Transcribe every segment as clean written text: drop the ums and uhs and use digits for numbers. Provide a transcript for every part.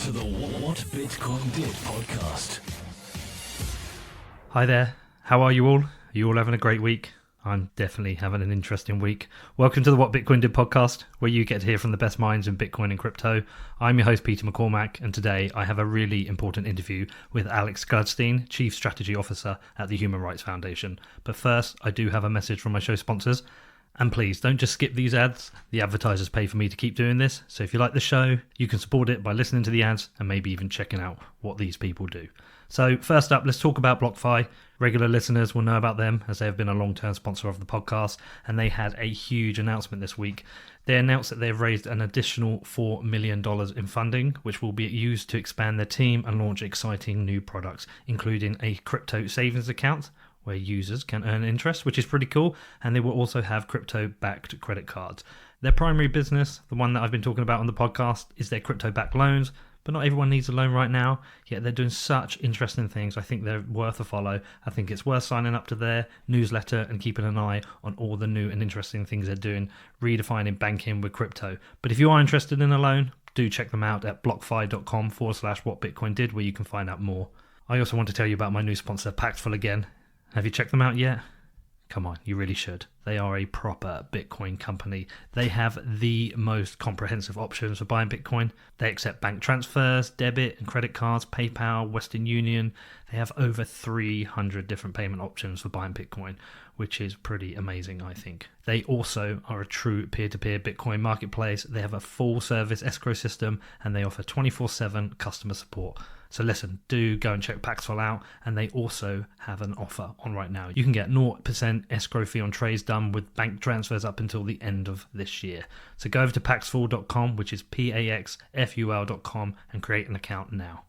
to the What Bitcoin Did podcast. Hi there, how are you all? Are you all having a great week? I'm definitely having an interesting week. Welcome to the What Bitcoin Did podcast, where you get to hear from the best minds in Bitcoin and crypto. I'm your host, Peter McCormack, and today I have a really important interview with Alex Gladstein, Chief Strategy Officer at the Human Rights Foundation. But first, I do have a message from my show sponsors. And please, don't just skip these ads. The advertisers pay for me to keep doing this. So if you like the show, you can support it by listening to the ads and maybe even checking out what these people do. So first up, let's talk about BlockFi. Regular listeners will know about them as they have been a long-term sponsor of the podcast, and they had a huge announcement this week. They announced that they've raised an additional $4 million in funding, which will be used to expand their team and launch exciting new products, including a crypto savings account where users can earn interest, which is pretty cool, and they will also have crypto-backed credit cards. Their primary business, the one that I've been talking about on the podcast, is their crypto-backed loans, but not everyone needs a loan right now, yet they're doing such interesting things. I think they're worth a follow. I think it's worth signing up to their newsletter and keeping an eye on all the new and interesting things they're doing, redefining banking with crypto. But if you are interested in a loan, do check them out at blockfi.com/whatbitcoindid, where you can find out more. I also want to tell you about my new sponsor, Paxful again. Have you checked them out yet? Come on, you really should. They are a proper Bitcoin company. They have the most comprehensive options for buying Bitcoin. They accept bank transfers, debit and credit cards, PayPal, Western Union. They have over 300 different payment options for buying Bitcoin, which is pretty amazing, I think. They also are a true peer-to-peer Bitcoin marketplace. They have a full service escrow system, and they offer 24/7 customer support. So listen, do go and check Paxful out, and they also have an offer on right now. You can get 0% escrow fee on trades done with bank transfers up until the end of this year. So go over to paxful.com, which is PAXFUL.com, and create an account now.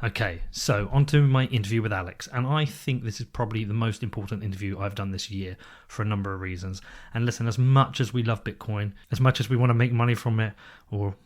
Okay, so on to my interview with Alex, and I think this is probably the most important interview I've done this year for a number of reasons. And listen, as much as we love Bitcoin, as much as we want to make money from it, or,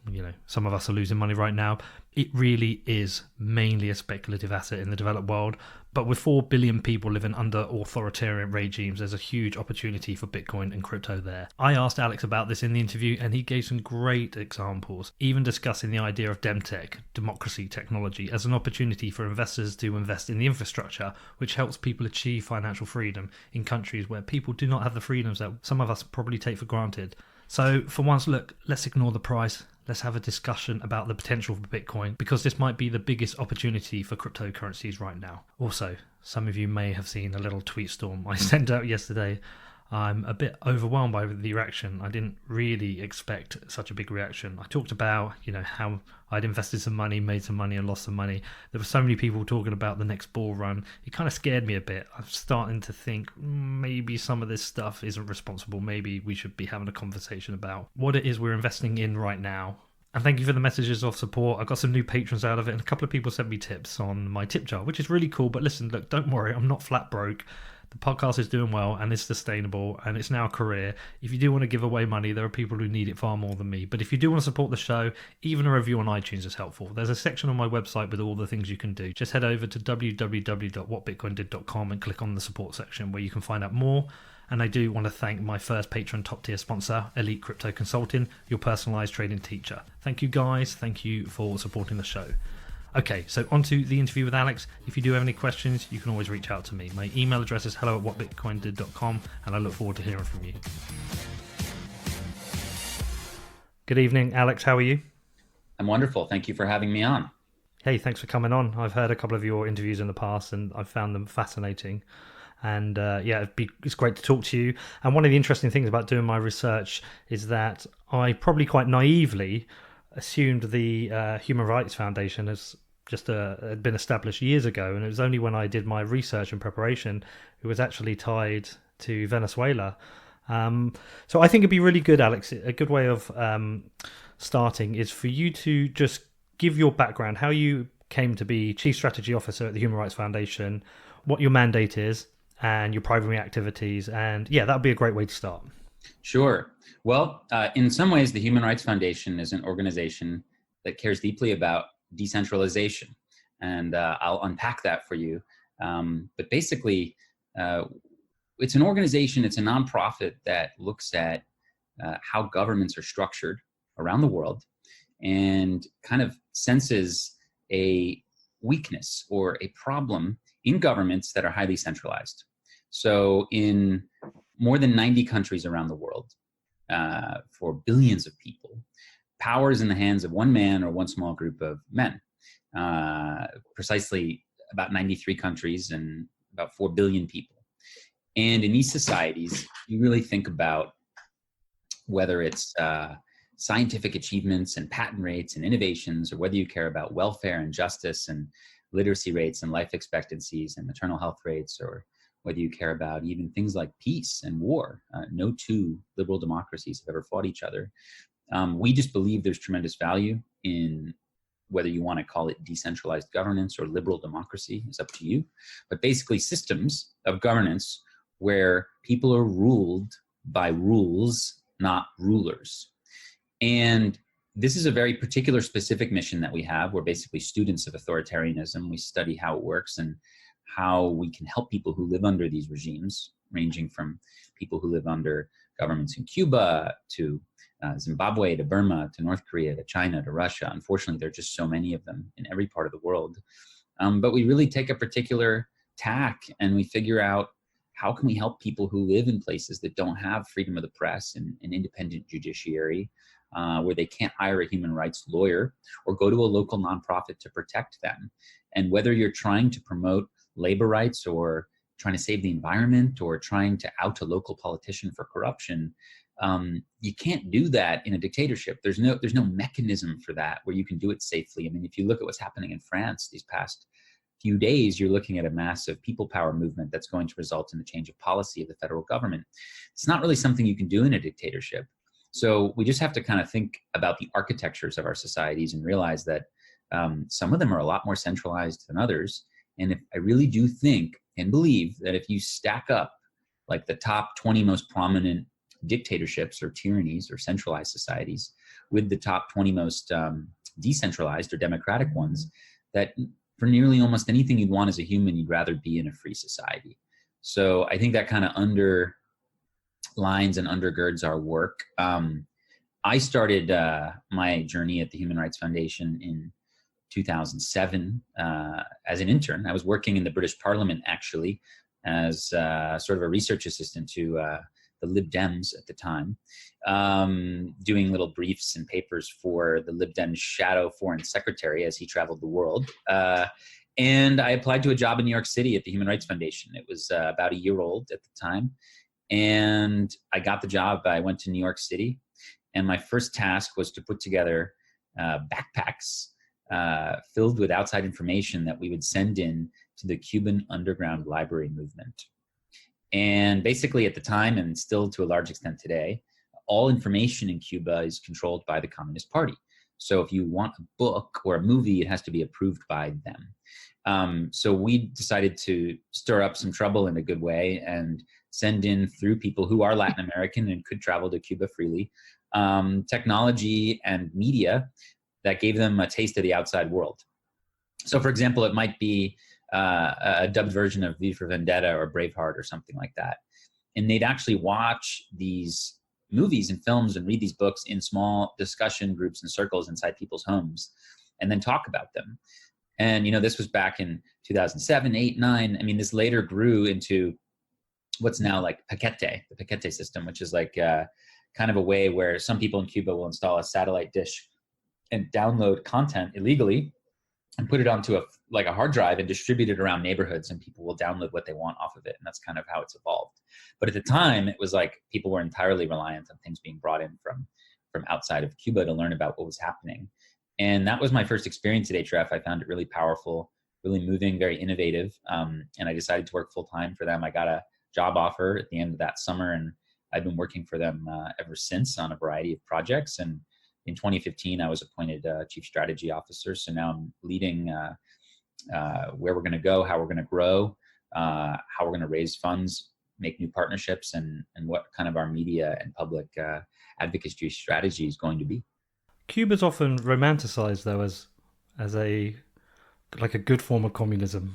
some of us are losing money right now, it really is mainly a speculative asset in the developed world. But with 4 billion people living under authoritarian regimes, there's a huge opportunity for Bitcoin and crypto there. I asked Alex about this in the interview, and he gave some great examples, even discussing the idea of Dem Tech, democracy technology, as an opportunity for investors to invest in the infrastructure, which helps people achieve financial freedom in countries where people do not have the freedoms that some of us probably take for granted. So for once, look, let's ignore the price. Let's have a discussion about the potential for Bitcoin, because this might be the biggest opportunity for cryptocurrencies right now. Also, some of you may have seen a little tweet storm I sent out yesterday. I'm a bit overwhelmed by the reaction. I didn't really expect such a big reaction. I talked about, how I'd invested some money, made some money and lost some money. There were so many people talking about the next bull run. It kind of scared me a bit. I'm starting to think maybe some of this stuff isn't responsible. Maybe we should be having a conversation about what it is we're investing in right now. And thank you for the messages of support. I got some new patrons out of it, and a couple of people sent me tips on my tip jar, which is really cool. But listen, look, don't worry. I'm not flat broke. The podcast is doing well, and it's sustainable, and it's now a career. If you do want to give away money, there are people who need it far more than me. But if you do want to support the show, even a review on iTunes is helpful. There's a section on my website with all the things you can do. Just head over to www.whatbitcoindid.com and click on the support section, where you can find out more. And I do want to thank my first patron top tier sponsor, Elite Crypto Consulting, your personalized trading teacher. Thank you guys. Thank you for supporting the show. Okay, so on to the interview with Alex. If you do have any questions, you can always reach out to me. My email address is hello@whatbitcoindid.com, and I look forward to hearing from you. Good evening, Alex. How are you? I'm wonderful. Thank you for having me on. Hey, thanks for coming on. I've heard a couple of your interviews in the past, and I've found them fascinating. And it's great to talk to you. And one of the interesting things about doing my research is that I probably quite naively assumed the Human Rights Foundation has just had been established years ago, and it was only when I did my research and preparation it was actually tied to Venezuela. So I think it'd be really good, Alex. A good way of starting is for you to just give your background, how you came to be Chief Strategy Officer at the Human Rights Foundation, what your mandate is, and your primary activities. And yeah, that would be a great way to start. Sure. Well, in some ways, the Human Rights Foundation is an organization that cares deeply about decentralization. And I'll unpack that for you. But basically, it's an organization, it's a nonprofit that looks at how governments are structured around the world and kind of senses a weakness or a problem in governments that are highly centralized. So in more than 90 countries around the world, for billions of people, power is in the hands of one man or one small group of men. Precisely about 93 countries and about 4 billion people. And in these societies, you really think about whether it's scientific achievements and patent rates and innovations, or whether you care about welfare and justice and literacy rates and life expectancies and maternal health rates, or whether you care about even things like peace and war. No two liberal democracies have ever fought each other. We just believe there's tremendous value in whether you want to call it decentralized governance or liberal democracy, is up to you. But basically systems of governance where people are ruled by rules, not rulers. And this is a very particular specific mission that we have. We're basically students of authoritarianism. We study how it works and how we can help people who live under these regimes, ranging from people who live under governments in Cuba to Zimbabwe to Burma to North Korea to China to Russia. Unfortunately, there are just so many of them in every part of the world. But we really take a particular tack and we figure out how can we help people who live in places that don't have freedom of the press and an independent judiciary, where they can't hire a human rights lawyer or go to a local nonprofit to protect them. And whether you're trying to promote labor rights or trying to save the environment or trying to out a local politician for corruption, you can't do that in a dictatorship. There's no mechanism for that where you can do it safely. I mean, if you look at what's happening in France these past few days, you're looking at a massive people power movement that's going to result in the change of policy of the federal government. It's not really something you can do in a dictatorship. So we just have to kind of think about the architectures of our societies and realize that some of them are a lot more centralized than others. And if I really do think and believe that if you stack up like the top 20 most prominent dictatorships or tyrannies or centralized societies with the top 20 most decentralized or democratic ones, that for nearly almost anything you'd want as a human, you'd rather be in a free society. So I think that kind of underlines and undergirds our work. I started my journey at the Human Rights Foundation in 2007 as an intern. I was working in the British Parliament actually as sort of a research assistant to the Lib Dems at the time, doing little briefs and papers for the Lib Dems shadow foreign secretary as he traveled the world. And I applied to a job in New York City at the Human Rights Foundation. It was about a year old at the time. And I got the job. I went to New York City. And my first task was to put together backpacks filled with outside information that we would send in to the Cuban underground library movement. And basically at the time, and still to a large extent today, all information in Cuba is controlled by the Communist Party. So if you want a book or a movie, it has to be approved by them. So we decided to stir up some trouble in a good way and send in through people who are Latin American and could travel to Cuba freely, technology and media that gave them a taste of the outside world. So for example, it might be a dubbed version of V for Vendetta or Braveheart or something like that. And they'd actually watch these movies and films and read these books in small discussion groups and circles inside people's homes and then talk about them. And, you know, this was back in 2007, 8, 9. I mean, this later grew into what's now like Paquete, the Paquete system, which is like kind of a way where some people in Cuba will install a satellite dish and download content illegally and put it onto a hard drive and distribute it around neighborhoods, and people will download what they want off of it. And that's kind of how it's evolved. But at the time, it was like people were entirely reliant on things being brought in from outside of Cuba to learn about what was happening. And that was my first experience at HRF. I found it really powerful, really moving, very innovative. And I decided to work full time for them. I got a job offer at the end of that summer, and I've been working for them ever since on a variety of projects. And in 2015, I was appointed Chief Strategy Officer. So now I'm leading where we're going to go, how we're going to grow, how we're going to raise funds, make new partnerships, and what kind of our media and public advocacy strategy is going to be. Cuba's often romanticized, though, as a good form of communism.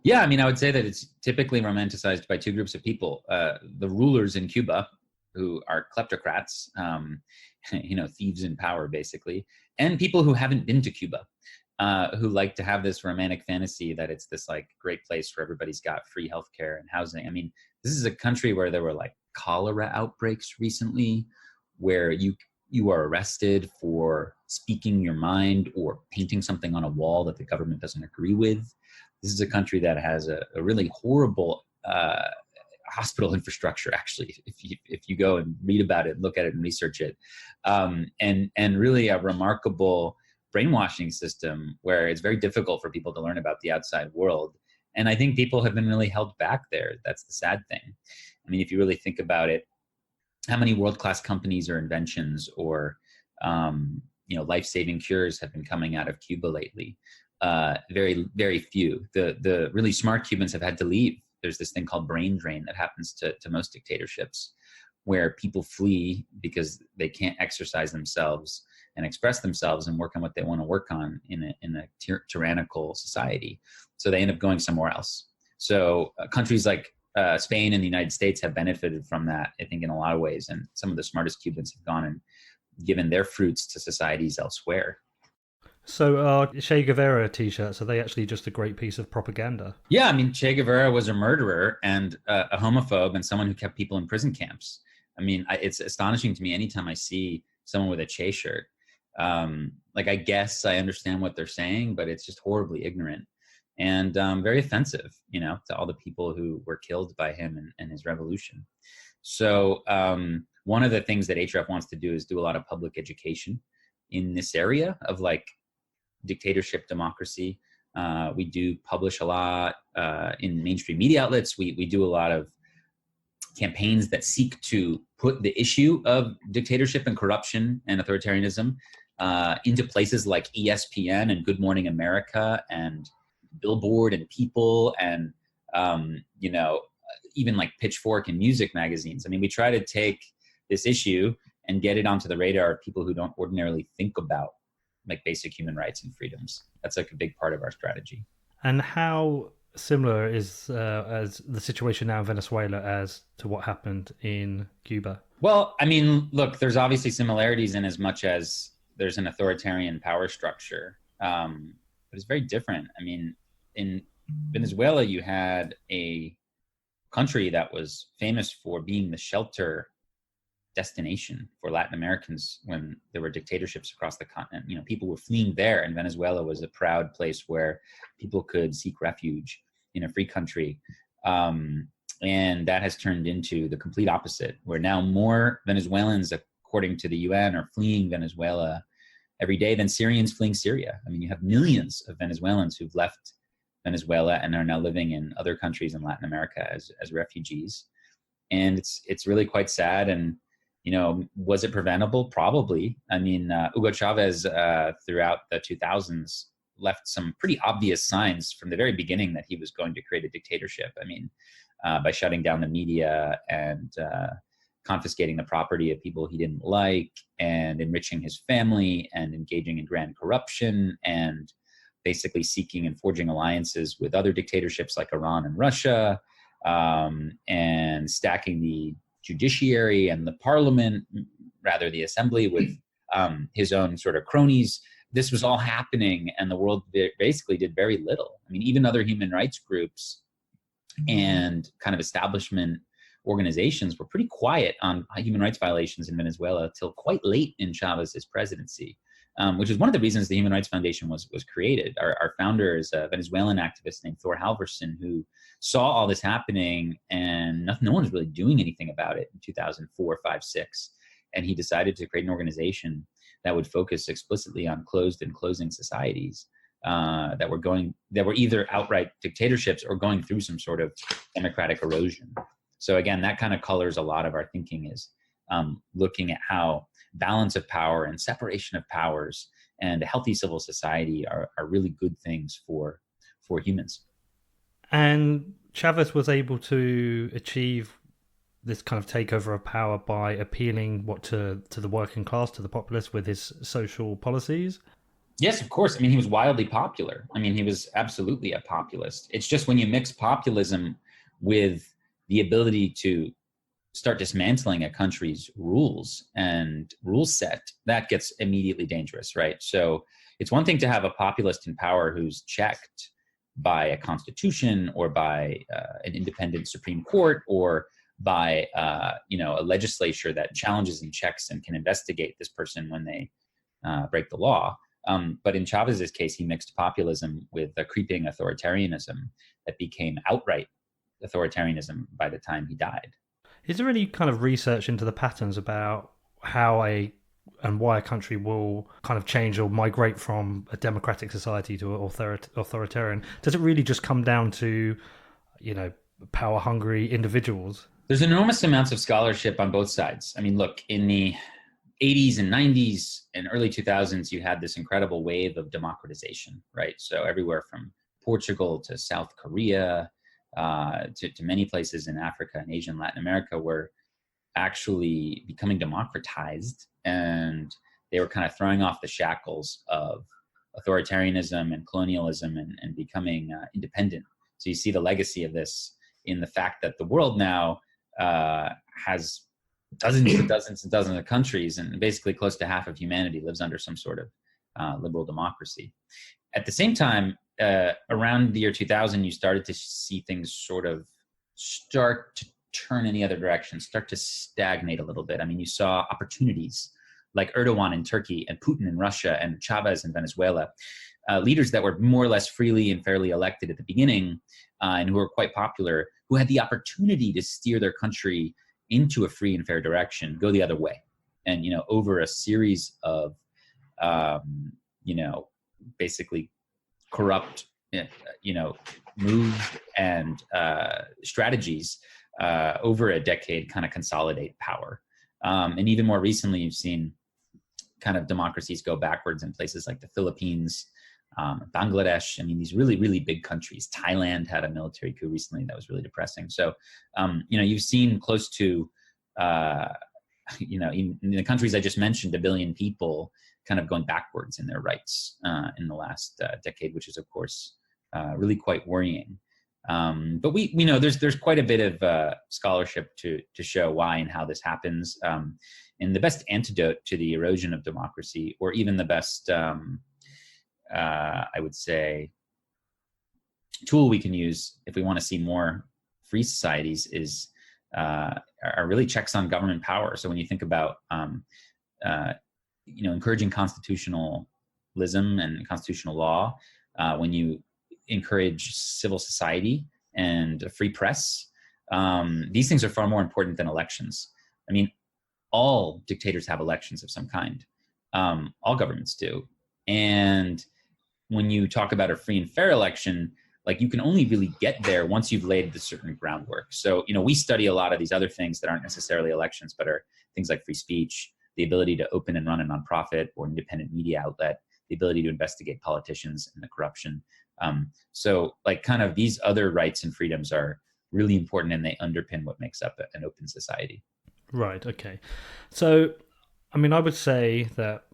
Yeah, I mean, I would say that it's typically romanticized by two groups of people. The rulers in Cuba, who are kleptocrats, thieves in power, basically, and people who haven't been to Cuba, who like to have this romantic fantasy that it's this like great place where everybody's got free healthcare and housing. I mean, this is a country where there were like cholera outbreaks recently, where you are arrested for speaking your mind or painting something on a wall that the government doesn't agree with. This is a country that has a really horrible hospital infrastructure, actually, if you go and read about it, look at it and research it, and really a remarkable brainwashing system where it's very difficult for people to learn about the outside world. And I think people have been really held back there. That's the sad thing. I mean, if you really think about it, how many world-class companies or inventions or life-saving cures have been coming out of Cuba lately? Very, very few. The really smart Cubans have had to leave. There's this thing called brain drain that happens to most dictatorships, where people flee because they can't exercise themselves and express themselves and work on what they want to work on in a tyrannical society. So they end up going somewhere else. So countries like Spain and the United States have benefited from that, I think, in a lot of ways. And some of the smartest Cubans have gone and given their fruits to societies elsewhere. So Che Guevara t-shirts, are they actually just a great piece of propaganda? Yeah, I mean, Che Guevara was a murderer and a homophobe and someone who kept people in prison camps. I mean, it's astonishing to me anytime I see someone with a Che shirt. I guess I understand what they're saying, but it's just horribly ignorant and very offensive, to all the people who were killed by him and his revolution. So one of the things that HRF wants to do is do a lot of public education in this area of like dictatorship democracy. We do publish a lot in mainstream media outlets. We do a lot of campaigns that seek to put the issue of dictatorship and corruption and authoritarianism into places like ESPN and Good Morning America and Billboard and People and, even like Pitchfork and music magazines. I mean, we try to take this issue and get it onto the radar of people who don't ordinarily think about like basic human rights and freedoms. That's like a big part of our strategy. And how similar is as the situation now in Venezuela as to what happened in Cuba? Well, I mean, look, there's obviously similarities in as much as there's an authoritarian power structure, but it's very different. I mean, in Venezuela, you had a country that was famous for being the shelter destination for Latin Americans when there were dictatorships across the continent. People were fleeing there, and Venezuela was a proud place where people could seek refuge in a free country. And that has turned into the complete opposite, where now more Venezuelans, according to the UN, are fleeing Venezuela every day than Syrians fleeing Syria. I mean, you have millions of Venezuelans who've left Venezuela and are now living in other countries in Latin America as refugees. And it's really quite sad. And was it preventable? Probably. I mean, Hugo Chavez throughout the 2000s left some pretty obvious signs from the very beginning that he was going to create a dictatorship. I mean, by shutting down the media and confiscating the property of people he didn't like and enriching his family and engaging in grand corruption and basically seeking and forging alliances with other dictatorships like Iran and Russia, and stacking the judiciary and the parliament, rather the assembly, with his own sort of cronies. This was all happening, and the world basically did very little. I mean, even other human rights groups and kind of establishment organizations were pretty quiet on human rights violations in Venezuela till quite late in Chavez's presidency, which is one of the reasons the Human Rights Foundation was created. Our founder is a Venezuelan activist named Thor Halvorsen, who saw all this happening and no one was really doing anything about it in 2004, 5, 6. And he decided to create an organization that would focus explicitly on closed and closing societies that were either outright dictatorships or going through some sort of democratic erosion. So again, that kind of colors a lot of our thinking, is looking at how balance of power and separation of powers and a healthy civil society are really good things for humans. And Chavez was able to achieve this kind of takeover of power by appealing to the working class, to the populace, with his social policies. Yes, of course. I mean, he was wildly popular. I mean, he was absolutely a populist. It's just when you mix populism with the ability to start dismantling a country's rules and rule set, that gets immediately dangerous, right? So it's one thing to have a populist in power who's checked by a constitution or by an independent Supreme Court or by a legislature that challenges and checks and can investigate this person when they break the law. But in Chavez's case, he mixed populism with a creeping authoritarianism that became outright authoritarianism by the time he died. Is there any kind of research into the patterns about how and why a country will kind of change or migrate from a democratic society to an authoritarian? Does it really just come down to, power-hungry individuals? There's enormous amounts of scholarship on both sides. I mean, look, in the 80s and 90s and early 2000s, you had this incredible wave of democratization, right? So everywhere from Portugal to South Korea, to many places in Africa and Asia and Latin America were actually becoming democratized, and they were kind of throwing off the shackles of authoritarianism and colonialism and becoming independent. So you see the legacy of this in the fact that the world now has dozens and dozens and dozens of countries, and basically close to half of humanity lives under some sort of liberal democracy. At the same time, around the year 2000, you started to see things sort of start to turn in the other direction, start to stagnate a little bit. I mean, you saw opportunities like Erdogan in Turkey and Putin in Russia and Chavez in Venezuela, leaders that were more or less freely and fairly elected at the beginning and who were quite popular, who had the opportunity to steer their country into a free and fair direction, go the other way. And, over a series of, basically corrupt, moves and strategies over a decade kind of consolidate power. And even more recently, you've seen kind of democracies go backwards in places like the Philippines, Bangladesh. I mean, these really, really big countries. Thailand had a military coup recently that was really depressing. So, you've seen close to, in the countries I just mentioned, 1 billion people kind of going backwards in their rights in the last decade, which is, of course, really quite worrying. But we know there's quite a bit of scholarship to show why and how this happens. And the best antidote to the erosion of democracy, or even the best, I would say, tool we can use if we want to see more free societies are really checks on government power. So when you think about encouraging constitutionalism and constitutional law, when you encourage civil society and a free press, these things are far more important than elections. I mean, all dictators have elections of some kind. All governments do. And when you talk about a free and fair election, like, you can only really get there once you've laid the certain groundwork. So, we study a lot of these other things that aren't necessarily elections, but are things like free speech, the ability to open and run a nonprofit or independent media outlet, the ability to investigate politicians and the corruption. So, like, kind of these other rights and freedoms are really important, and they underpin what makes up an open society. Right. Okay. So, I mean, I would say that,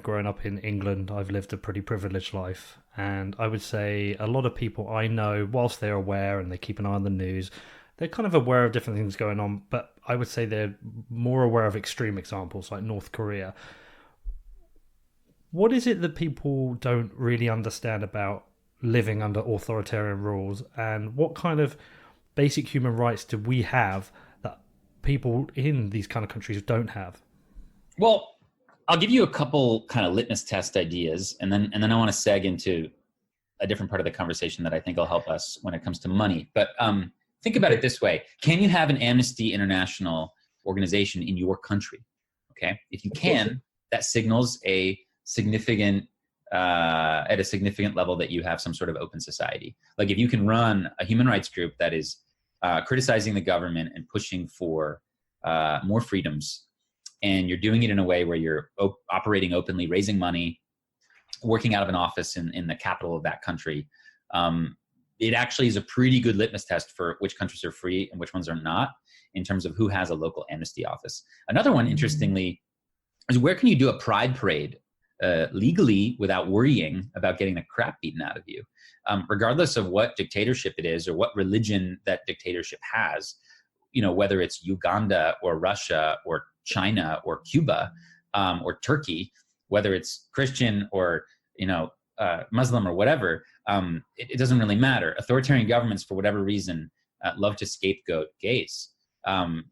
growing up in England, I've lived a pretty privileged life. And I would say a lot of people I know, whilst they're aware and they keep an eye on the news, they're kind of aware of different things going on. But I would say they're more aware of extreme examples like North Korea. What is it that people don't really understand about living under authoritarian rules? And what kind of basic human rights do we have that people in these kind of countries don't have? Well, I'll give you a couple kind of litmus test ideas, and then I want to seg into a different part of the conversation that I think will help us when it comes to money. But think about it this way. Can you have an Amnesty International organization in your country? Okay. If you can, that signals at a significant level that you have some sort of open society. Like, if you can run a human rights group that is criticizing the government and pushing for more freedoms, and you're doing it in a way where you're operating openly, raising money, working out of an office in the capital of that country, it actually is a pretty good litmus test for which countries are free and which ones are not, in terms of who has a local amnesty office. Another one, interestingly, is where can you do a pride parade legally without worrying about getting the crap beaten out of you? Regardless of what dictatorship it is or what religion that dictatorship has, whether it's Uganda or Russia or China or Cuba or Turkey, whether it's Christian or Muslim or whatever, it doesn't really matter. Authoritarian governments, for whatever reason, love to scapegoat gays.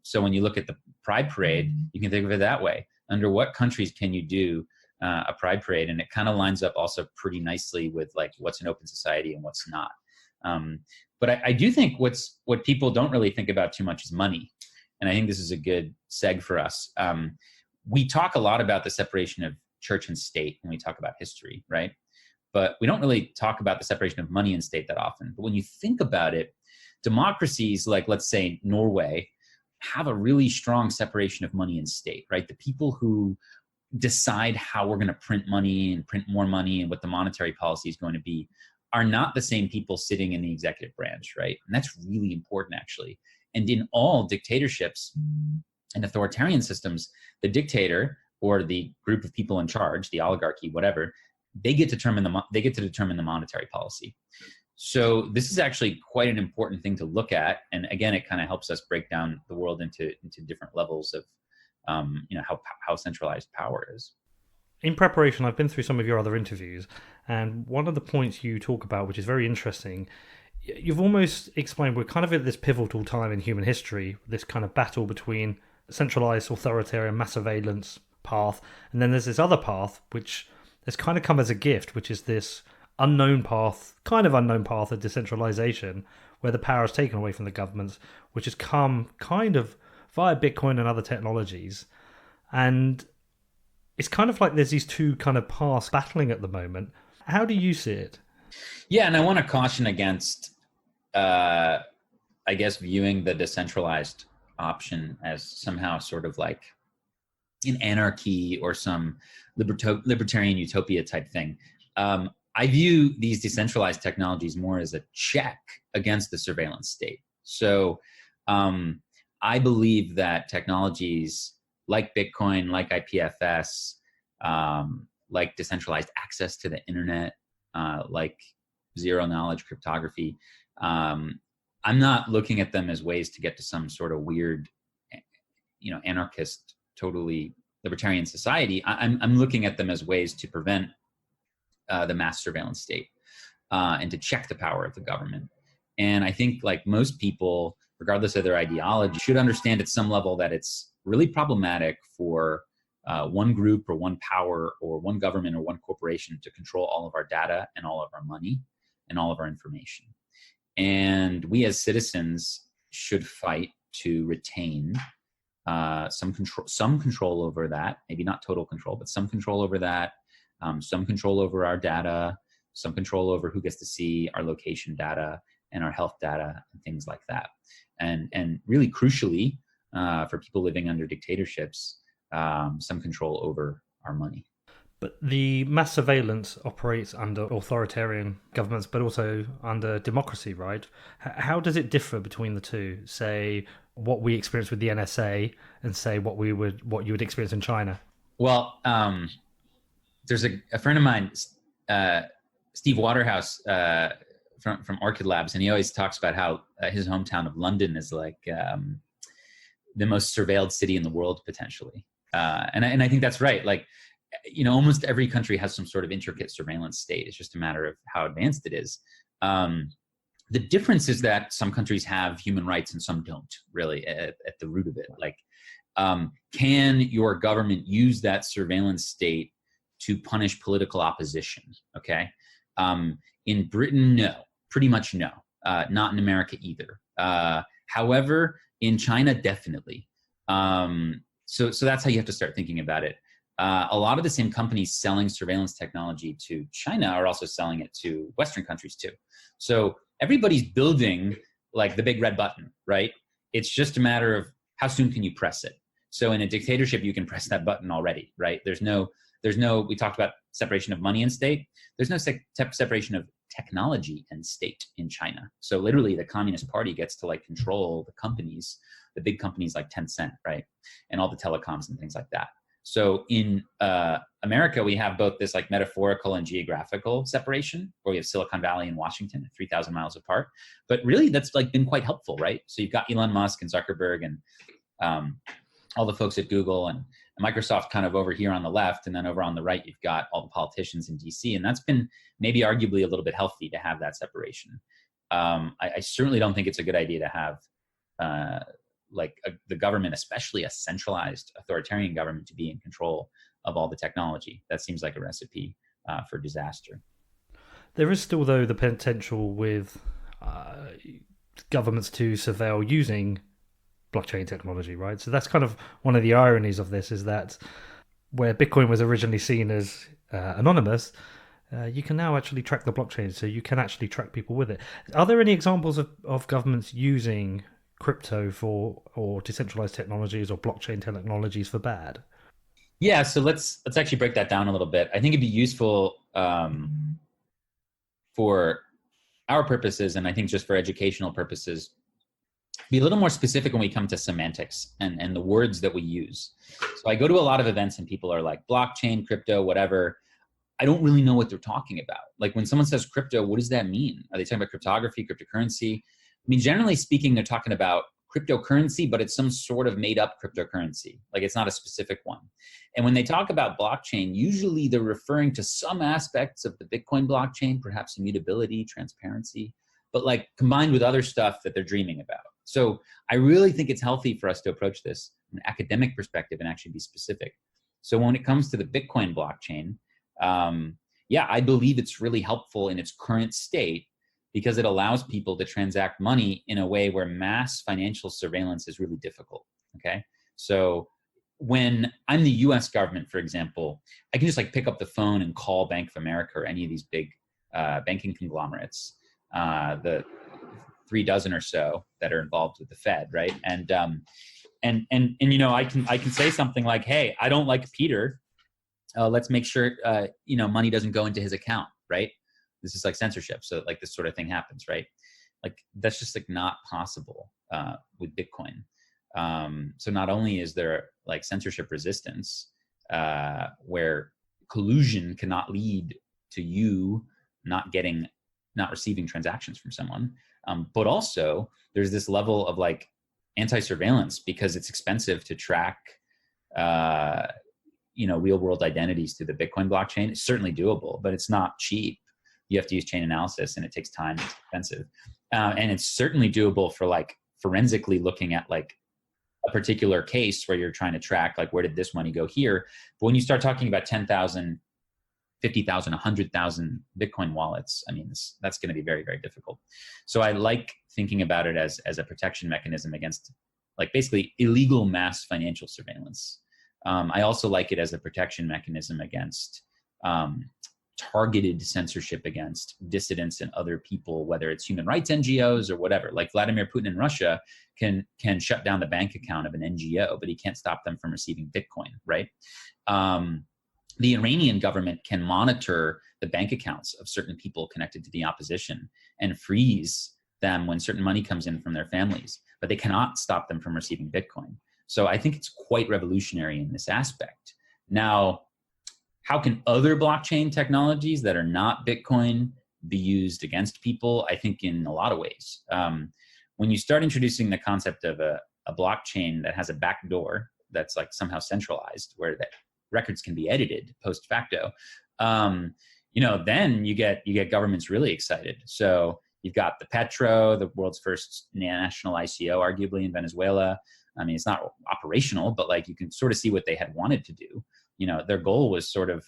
So when you look at the Pride Parade, you can think of it that way. Under what countries can you do a Pride Parade? And it kind of lines up also pretty nicely with like what's an open society and what's not. But I do think what people don't really think about too much is money. And I think this is a good seg for us. We talk a lot about the separation of church and state when we talk about history, right? But we don't really talk about the separation of money and state that often. But when you think about it, democracies like, let's say, Norway, have a really strong separation of money and state, right? The people who decide how we're going to print money and print more money and what the monetary policy is going to be are not the same people sitting in the executive branch, right? And that's really important, actually. And in all dictatorships and authoritarian systems, the dictator or the group of people in charge, the oligarchy, whatever, they get to determine the monetary policy. So this is actually quite an important thing to look at. And again, it kind of helps us break down the world into different levels of, how centralized power is. In preparation, I've been through some of your other interviews, and one of the points you talk about, which is very interesting, you've almost explained we're kind of at this pivotal time in human history, this kind of battle between centralized authoritarian mass surveillance path, and then there's this other path, which has kind of come as a gift, which is this unknown path of decentralization, where the power is taken away from the governments, which has come kind of via Bitcoin and other technologies. And it's kind of like there's these two kind of paths battling at the moment. How do you see it? Yeah, and I want to caution against, viewing the decentralized option as somehow sort of like an anarchy or some libertarian utopia type thing. I view these decentralized technologies more as a check against the surveillance state. So I believe that technologies like Bitcoin, like IPFS, like decentralized access to the internet, like zero knowledge cryptography, I'm not looking at them as ways to get to some sort of weird, anarchist, totally libertarian society. I'm looking at them as ways to prevent the mass surveillance state and to check the power of the government. And I think, like most people, regardless of their ideology, should understand at some level that it's really problematic for one group or one power or one government or one corporation to control all of our data and all of our money and all of our information. And we as citizens should fight to retain some control over that, maybe not total control, but some control over that, some control over our data, some control over who gets to see our location data and our health data and things like that. And really crucially, for people living under dictatorships, some control over our money. But the mass surveillance operates under authoritarian governments, but also under democracy, right? How does it differ between the two? Say what we experience with the NSA, and say what you would experience in China. Well, there's a friend of mine, Steve Waterhouse, from Orchid Labs, and he always talks about how his hometown of London is like the most surveilled city in the world potentially, and I think that's right. Like, almost every country has some sort of intricate surveillance state. It's just a matter of how advanced it is. The difference is that some countries have human rights and some don't, really, at the root of it. Like, can your government use that surveillance state to punish political opposition? Okay. In Britain, no. Pretty much no. Not in America either. However, in China, definitely. So that's how you have to start thinking about it. A lot of the same companies selling surveillance technology to China are also selling it to Western countries too. So everybody's building like the big red button, right? It's just a matter of how soon can you press it. So in a dictatorship, you can press that button already, right? There's no, we talked about separation of money and state. There's no separation of technology and state in China. So literally the Communist Party gets to like control the companies, the big companies like Tencent, right? And all the telecoms and things like that. So in America, we have both this like metaphorical and geographical separation, where we have Silicon Valley and Washington, 3,000 miles apart. But really, that's like been quite helpful, right? So you've got Elon Musk and Zuckerberg and all the folks at Google and Microsoft kind of over here on the left, and then over on the right, you've got all the politicians in DC. And that's been maybe arguably a little bit healthy to have that separation. I certainly don't think it's a good idea to have the government, especially a centralized authoritarian government, to be in control of all the technology. That seems like a recipe for disaster. There is still, though, the potential with governments to surveil using blockchain technology, right? So that's kind of one of the ironies of this, is that where Bitcoin was originally seen as anonymous, you can now actually track the blockchain, so you can actually track people with it. Are there any examples of governments using crypto for, or decentralized technologies or blockchain technologies for bad? Yeah, so let's actually break that down a little bit. I think it'd be useful for our purposes, and I think just for educational purposes, be a little more specific when we come to semantics and the words that we use. So I go to a lot of events and people are like blockchain, crypto, whatever. I don't really know what they're talking about. Like when someone says crypto, what does that mean? Are they talking about cryptography, cryptocurrency? I mean, generally speaking, they're talking about cryptocurrency, but it's some sort of made up cryptocurrency. Like it's not a specific one. And when they talk about blockchain, usually they're referring to some aspects of the Bitcoin blockchain, perhaps immutability, transparency, but like combined with other stuff that they're dreaming about. So I really think it's healthy for us to approach this from an academic perspective and actually be specific. So when it comes to the Bitcoin blockchain, I believe it's really helpful in its current state because it allows people to transact money in a way where mass financial surveillance is really difficult, okay? So when I'm the US government, for example, I can just like pick up the phone and call Bank of America or any of these big banking conglomerates, the 36 or so that are involved with the Fed, right? And you know, I can say something like, hey, I don't like Peter. Let's make sure, money doesn't go into his account, right? This is like censorship. So like this sort of thing happens, right? Like that's just like not possible with Bitcoin. So not only is there like censorship resistance where collusion cannot lead to you not receiving transactions from someone, but also there's this level of like anti-surveillance because it's expensive to track real world identities through the Bitcoin blockchain. It's certainly doable, but it's not cheap. You have to use chain analysis and it takes time, it's expensive. And it's certainly doable for like forensically looking at like a particular case where you're trying to track like where did this money go here. But when you start talking about 10,000, 50,000, 100,000 Bitcoin wallets, I mean, that's going to be very, very difficult. So I like thinking about it as a protection mechanism against like basically illegal mass financial surveillance. I also like it as a protection mechanism against targeted censorship against dissidents and other people, whether it's human rights NGOs or whatever. Like Vladimir Putin in Russia can shut down the bank account of an NGO, but he can't stop them from receiving Bitcoin, right? The Iranian government can monitor the bank accounts of certain people connected to the opposition and freeze them when certain money comes in from their families, but they cannot stop them from receiving Bitcoin. So I think it's quite revolutionary in this aspect. Now, how can other blockchain technologies that are not Bitcoin be used against people? I think in a lot of ways. When you start introducing the concept of a blockchain that has a backdoor that's like somehow centralized, where the records can be edited post facto, then you get governments really excited. So you've got the Petro, the world's first national ICO, arguably in Venezuela. I mean, it's not operational, but like you can sort of see what they had wanted to do. Their goal was sort of,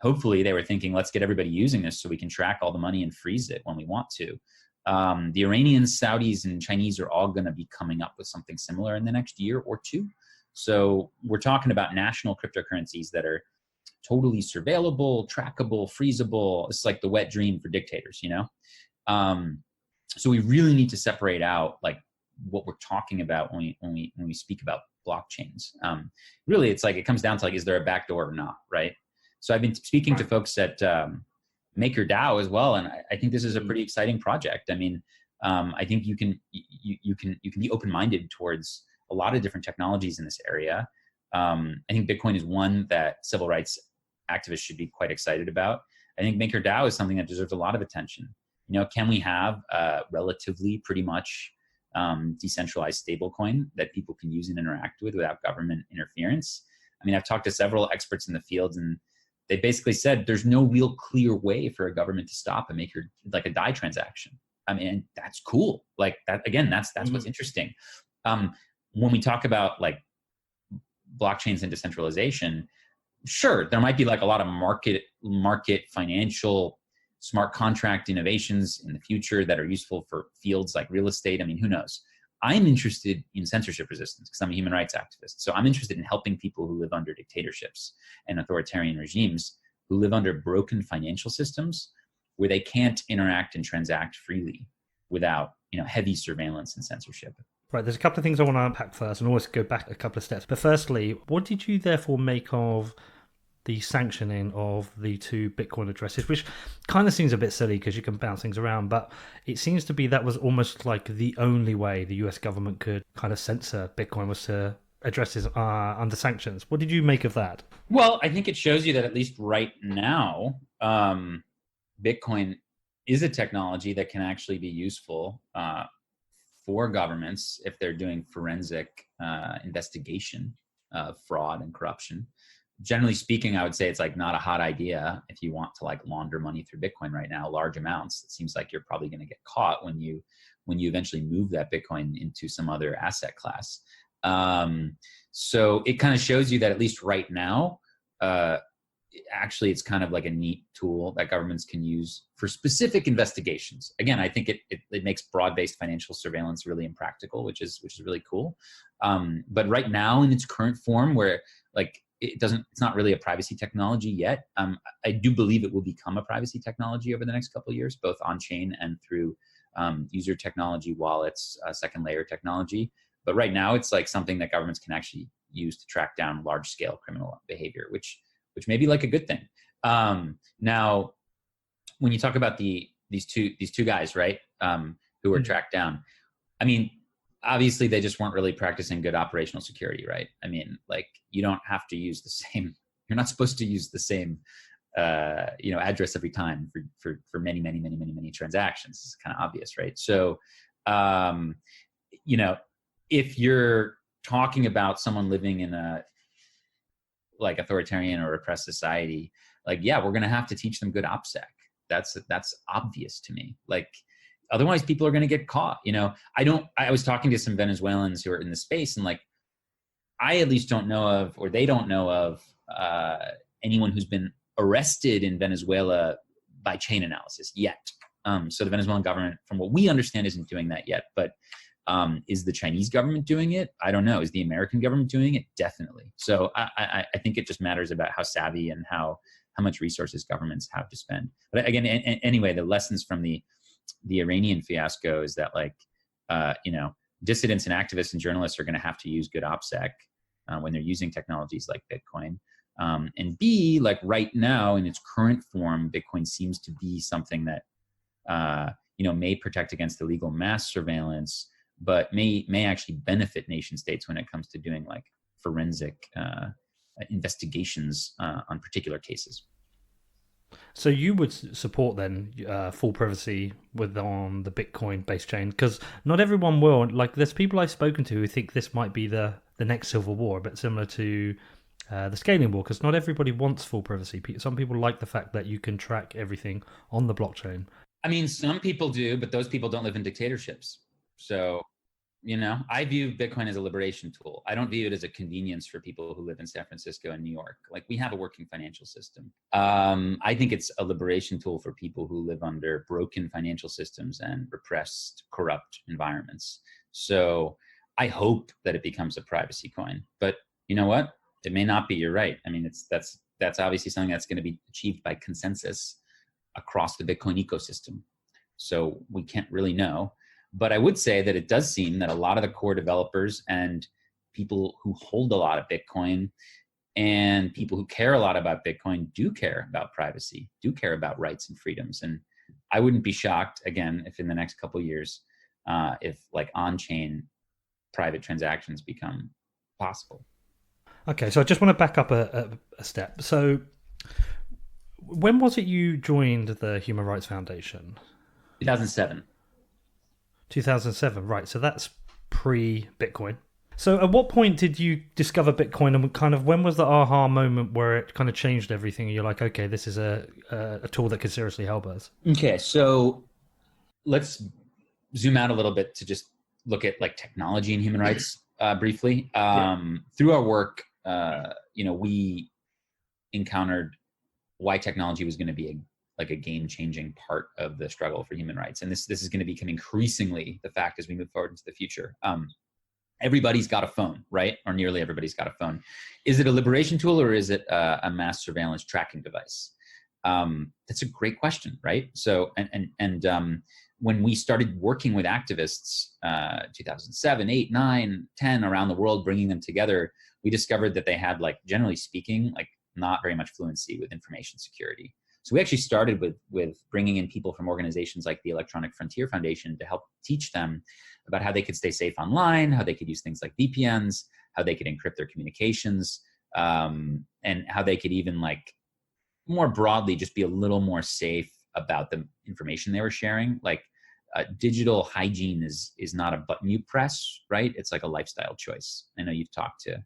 hopefully they were thinking, let's get everybody using this so we can track all the money and freeze it when we want to. The Iranians, Saudis, and Chinese are all going to be coming up with something similar in the next year or two. So we're talking about national cryptocurrencies that are totally surveillable, trackable, freezable. It's like the wet dream for dictators, So we really need to separate out like what we're talking about when we speak about blockchains. Really, it's like it comes down to like, is there a backdoor or not, right? So I've been speaking to folks at MakerDAO as well, and I think this is a pretty exciting project. I mean, I think you can be open-minded towards a lot of different technologies in this area. I think Bitcoin is one that civil rights activists should be quite excited about. I think MakerDAO is something that deserves a lot of attention. Can we have a relatively pretty much decentralized stablecoin that people can use and interact with without government interference? I mean, I've talked to several experts in the field, and they basically said there's no real clear way for a government to stop a like a DAI transaction. I mean, that's cool. Like that, again, that's what's interesting. When we talk about like blockchains and decentralization, sure, there might be like a lot of market financial smart contract innovations in the future that are useful for fields like real estate. I mean, who knows? I'm interested in censorship resistance because I'm a human rights activist. So I'm interested in helping people who live under dictatorships and authoritarian regimes, who live under broken financial systems where they can't interact and transact freely without, heavy surveillance and censorship. Right, there's a couple of things I want to unpack first and always go back a couple of steps. But firstly, what did you therefore make of the sanctioning of the 2 Bitcoin addresses, which kind of seems a bit silly because you can bounce things around, but it seems to be that was almost like the only way the US government could kind of censor Bitcoin was to addresses under sanctions. What did you make of that? Well, I think it shows you that at least right now, Bitcoin is a technology that can actually be useful for governments if they're doing forensic investigation of fraud and corruption. Generally speaking, I would say it's like not a hot idea if you want to like launder money through Bitcoin right now, large amounts. It seems like you're probably going to get caught when you eventually move that Bitcoin into some other asset class. So it kind of shows you that at least right now, actually it's kind of like a neat tool that governments can use for specific investigations. Again, I think it makes broad-based financial surveillance really impractical, which is really cool. But right now in its current form, where like it's not really a privacy technology yet. I do believe it will become a privacy technology over the next couple of years, both on chain and through user technology, wallets, second layer technology. But right now it's like something that governments can actually use to track down large scale criminal behavior, which may be like a good thing. Now, when you talk about these two guys, right, who were tracked down, I mean, obviously they just weren't really practicing good operational security, right? I mean, like you don't have to use the same, you're not supposed to use the same, address every time for many transactions. It's kind of obvious, right? So, if you're talking about someone living in a like authoritarian or repressed society, like, yeah, we're going to have to teach them good OPSEC. That's obvious to me. Like, otherwise people are going to get caught. I was talking to some Venezuelans who are in the space, and like, I at least don't know of, or they don't know of anyone who's been arrested in Venezuela by chain analysis yet. So the Venezuelan government, from what we understand, isn't doing that yet. But is the Chinese government doing it? I don't know. Is the American government doing it? Definitely. So I think it just matters about how savvy and how much resources governments have to spend. But again, anyway, the lessons from the Iranian fiasco is that, like, dissidents and activists and journalists are going to have to use good OPSEC when they're using technologies like Bitcoin. And B, like right now in its current form, Bitcoin seems to be something that, may protect against illegal mass surveillance, but may actually benefit nation states when it comes to doing like forensic investigations on particular cases. So you would support then full privacy on the Bitcoin-based chain, because not everyone will. Like, there's people I've spoken to who think this might be the next civil war, a bit similar to the scaling war, because not everybody wants full privacy. Some people like the fact that you can track everything on the blockchain. I mean, some people do, but those people don't live in dictatorships. So, I view Bitcoin as a liberation tool. I don't view it as a convenience for people who live in San Francisco and New York. Like, we have a working financial system. I think it's a liberation tool for people who live under broken financial systems and repressed, corrupt environments. So I hope that it becomes a privacy coin. But you know what? It may not be. You're right. I mean, that's obviously something that's going to be achieved by consensus across the Bitcoin ecosystem. So we can't really know. But I would say that it does seem that a lot of the core developers and people who hold a lot of Bitcoin and people who care a lot about Bitcoin do care about privacy, do care about rights and freedoms. And I wouldn't be shocked, again, if in the next couple of years, if like on-chain private transactions become possible. Okay, so I just want to back up a step. So when was it you joined the Human Rights Foundation? 2007. 2007, right. So that's pre-Bitcoin. So at what point did you discover Bitcoin, and kind of when was the aha moment where it kind of changed everything and you're like, okay, this is a tool that could seriously help us? Okay, so let's zoom out a little bit to just look at like technology and human rights briefly. Through our work, we encountered why technology was going to be a game-changing part of the struggle for human rights, and this is going to become increasingly the fact as we move forward into the future. Everybody's got a phone, right? Or nearly everybody's got a phone. Is it a liberation tool or is it a mass surveillance tracking device? That's a great question, right? So, when we started working with activists, 2007, 8, 9, 10 around the world, bringing them together, we discovered that they had, like, generally speaking, like not very much fluency with information security. So we actually started with bringing in people from organizations like the Electronic Frontier Foundation to help teach them about how they could stay safe online, how they could use things like VPNs, how they could encrypt their communications, and how they could even, like, more broadly just be a little more safe about the information they were sharing. Like, digital hygiene is not a button you press, right? It's like a lifestyle choice. I know you've talked to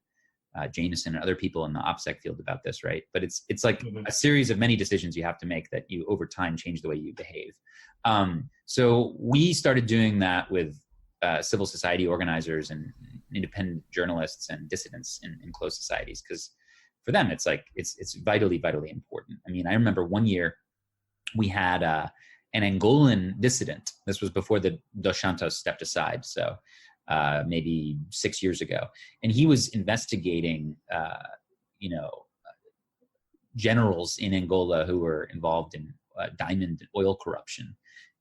Jameson and other people in the OPSEC field about this, right? But it's like a series of many decisions you have to make that you over time change the way you behave. So we started doing that with civil society organizers and independent journalists and dissidents in closed societies, because for them it's like it's vitally important. I mean, I remember one year we had an Angolan dissident. This was before the Dos Santos stepped aside, so maybe 6 years ago, and he was investigating generals in Angola who were involved in diamond oil corruption,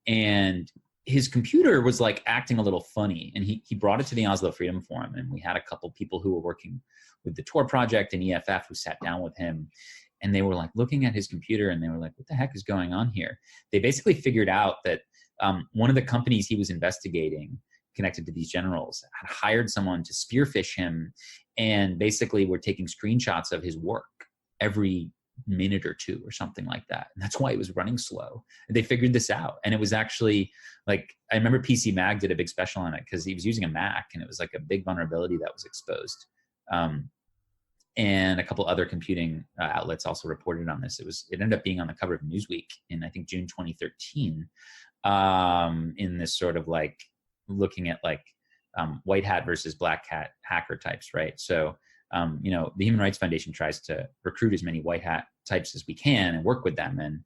and his computer was like acting a little funny, and he brought it to the Oslo Freedom Forum, and we had a couple people who were working with the Tor project and EFF who sat down with him, and they were like looking at his computer and they were like, what the heck is going on here? They basically figured out that one of the companies he was investigating connected to these generals had hired someone to spearfish him, and basically were taking screenshots of his work every minute or two or something like that. And that's why it was running slow. And they figured this out. And it was actually like, I remember PC Mag did a big special on it because he was using a Mac, and it was like a big vulnerability that was exposed. And a couple other computing outlets also reported on this. It ended up being on the cover of Newsweek in, I think, June 2013, in this sort of like looking at like white hat versus black hat hacker types, right? So, the Human Rights Foundation tries to recruit as many white hat types as we can and work with them. And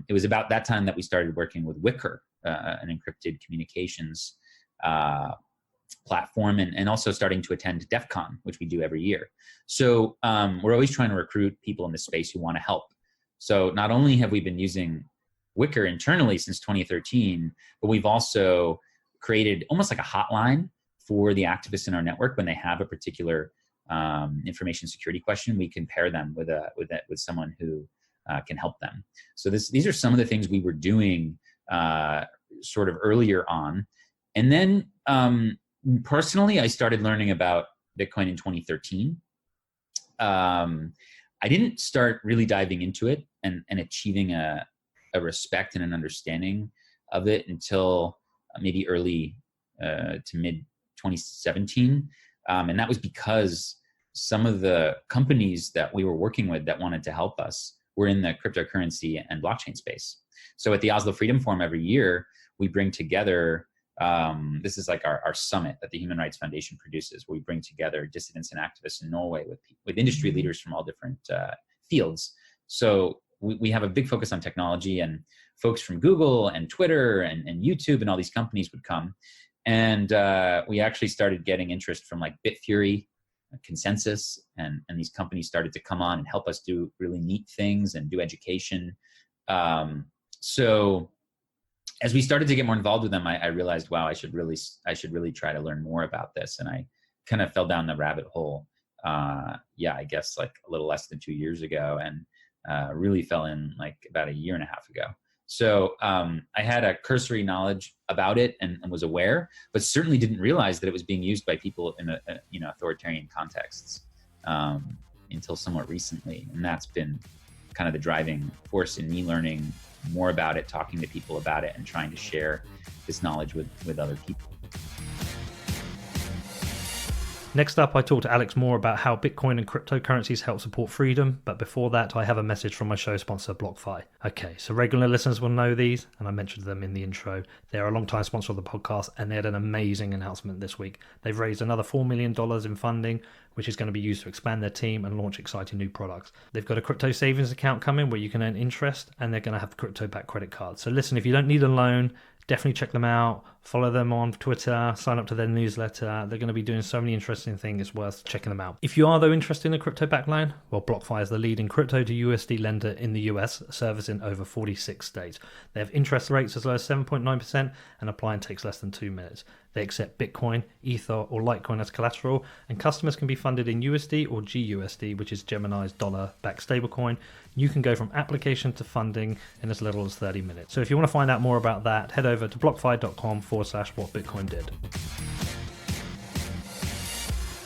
it was about that time that we started working with Wicker, an encrypted communications platform, and also starting to attend DEF CON, which we do every year. So we're always trying to recruit people in this space who want to help. So not only have we been using Wicker internally since 2013, but we've also created almost like a hotline for the activists in our network. When they have a particular information security question, we can pair them with someone who can help them. So these are some of the things we were doing sort of earlier on. And then personally, I started learning about Bitcoin in 2013. I didn't start really diving into it and achieving a respect and an understanding of it until maybe early to mid 2017. And that was because some of the companies that we were working with that wanted to help us were in the cryptocurrency and blockchain space. So at the Oslo Freedom Forum every year, we bring together, this is like our summit that the Human Rights Foundation produces, where we bring together dissidents and activists in Norway with industry leaders from all different fields. So we have a big focus on technology, and folks from Google and Twitter and YouTube and all these companies would come. And we actually started getting interest from like Bitfury, Consensus, and these companies started to come on and help us do really neat things and do education. So as we started to get more involved with them, I realized, wow, I should really try to learn more about this. And I kind of fell down the rabbit hole. I guess like a little less than 2 years ago, and really fell in like about a year and a half ago. So I had a cursory knowledge about it and was aware, but certainly didn't realize that it was being used by people in authoritarian contexts. until somewhat recently. And that's been kind of the driving force in me learning more about it, talking to people about it, and trying to share this knowledge with other people. Next up, I talked to Alex more about how Bitcoin and cryptocurrencies help support freedom, but before that, I have a message from my show sponsor, BlockFi. Okay, so regular listeners will know these, and I mentioned them in the intro. They're a long-time sponsor of the podcast, and they had an amazing announcement this week. They've raised another $4 million in funding, which is going to be used to expand their team and launch exciting new products. They've got a crypto savings account coming where you can earn interest, and they're going to have crypto-backed credit cards. So listen, if you don't need a loan, definitely check them out. Follow them on Twitter, sign up to their newsletter. They're going to be doing so many interesting things. It's worth checking them out. If you are, though, interested in a crypto-backed loan, well, BlockFi is the leading crypto to USD lender in the US, servicing over 46 states. They have interest rates as low as 7.9%, and applying takes less than 2 minutes. They accept Bitcoin, Ether, or Litecoin as collateral, and customers can be funded in USD or GUSD, which is Gemini's dollar-backed stablecoin. You can go from application to funding in as little as 30 minutes. So if you want to find out more about that, head over to blockfi.com/whatbitcoin did.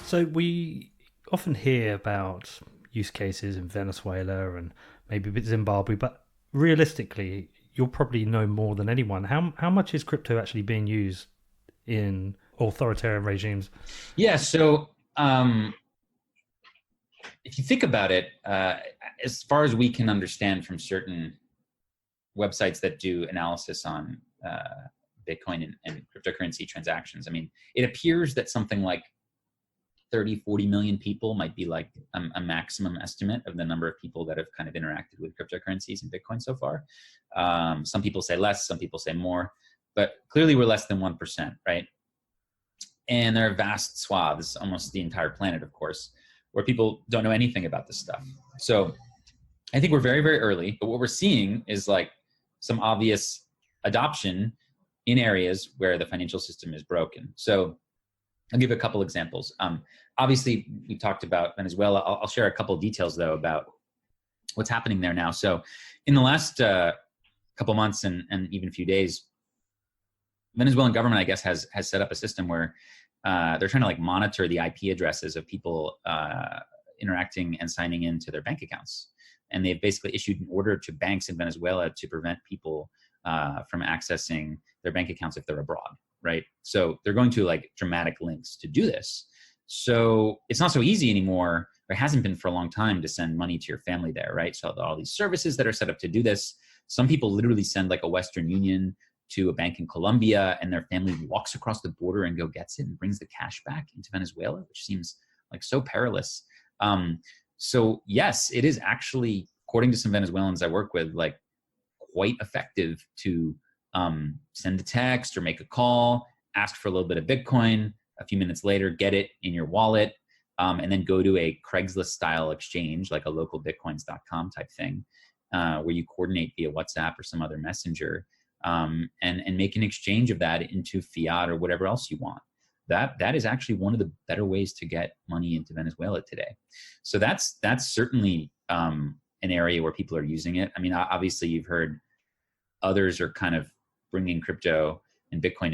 So we often hear about use cases in Venezuela and maybe a bit Zimbabwe, but realistically, you'll probably know more than anyone. How much is crypto actually being used in authoritarian regimes? Yeah, so if you think about it, as far as we can understand from certain websites that do analysis on Bitcoin and cryptocurrency transactions, I mean, it appears that something like 30-40 million people might be like a maximum estimate of the number of people that have kind of interacted with cryptocurrencies and Bitcoin so far. Some people say less, some people say more, but clearly we're less than 1%, right? And there are vast swaths, almost the entire planet, of course, where people don't know anything about this stuff. So I think we're very, very early, but what we're seeing is like some obvious adoption in areas where the financial system is broken. So I'll give a couple examples. Obviously, we talked about Venezuela. I'll share a couple of details, though, about what's happening there now. So in the last couple months and even a few days, Venezuelan government, I guess, has set up a system where they're trying to like monitor the IP addresses of people interacting and signing into their bank accounts. And they've basically issued an order to banks in Venezuela to prevent people from accessing their bank accounts if they're abroad, right? So they're going to like dramatic lengths to do this. So it's not so easy anymore, or hasn't been for a long time, to send money to your family there, right? So all these services that are set up to do this, some people literally send like a Western Union to a bank in Colombia, and their family walks across the border and gets it and brings the cash back into Venezuela, which seems like so perilous. So yes, it is actually, according to some Venezuelans I work with, like quite effective to send a text or make a call, ask for a little bit of Bitcoin, a few minutes later, get it in your wallet, and then go to a Craigslist style exchange, like a localbitcoins.com type thing, where you coordinate via WhatsApp or some other messenger, and make an exchange of that into fiat or whatever else you want. That is actually one of the better ways to get money into Venezuela today. So that's certainly an area where people are using it. I mean, obviously you've heard others are kind of bringing crypto and Bitcoin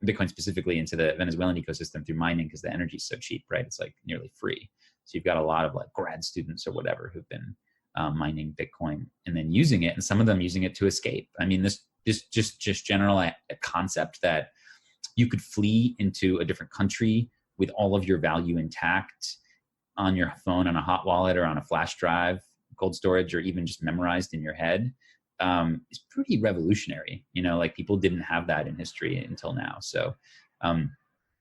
Bitcoin specifically into the Venezuelan ecosystem through mining, because the energy is so cheap, right? It's like nearly free. So you've got a lot of like grad students or whatever who've been mining Bitcoin and then using it, and some of them using it to escape. I mean, this just general a concept that you could flee into a different country with all of your value intact on your phone, on a hot wallet, or on a flash drive, cold storage, or even just memorized in your head, is pretty revolutionary. You know, like people didn't have that in history until now. So I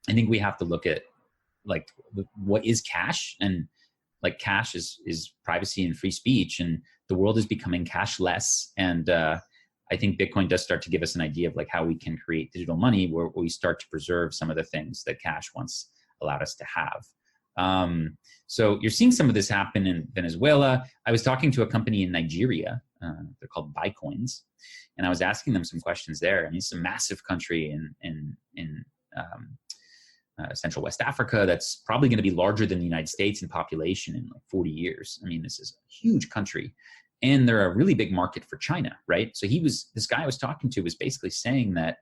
think we have to look at like what is cash, and like cash is privacy and free speech, and the world is becoming cashless. And I think Bitcoin does start to give us an idea of like how we can create digital money where we start to preserve some of the things that cash once allowed us to have. So you're seeing some of this happen in Venezuela. I was talking to a company in Nigeria. They're called Bitcoins, and I was asking them some questions there. I mean, it's a massive country in Central West Africa that's probably going to be larger than the United States in population in like 40 years. I mean, this is a huge country, and they're a really big market for China, right? So this guy I was talking to was basically saying that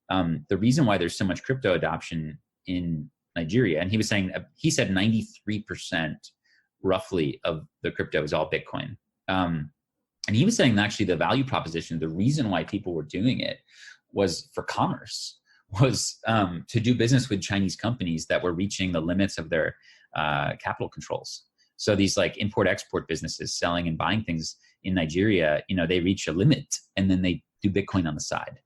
the reason why there's so much crypto adoption in Nigeria, and he said 93% roughly of the crypto is all Bitcoin. And he was saying that actually the value proposition, the reason why people were doing it was for commerce, was to do business with Chinese companies that were reaching the limits of their capital controls. So these like import-export businesses selling and buying things in Nigeria, they reach a limit and then they do Bitcoin on the side.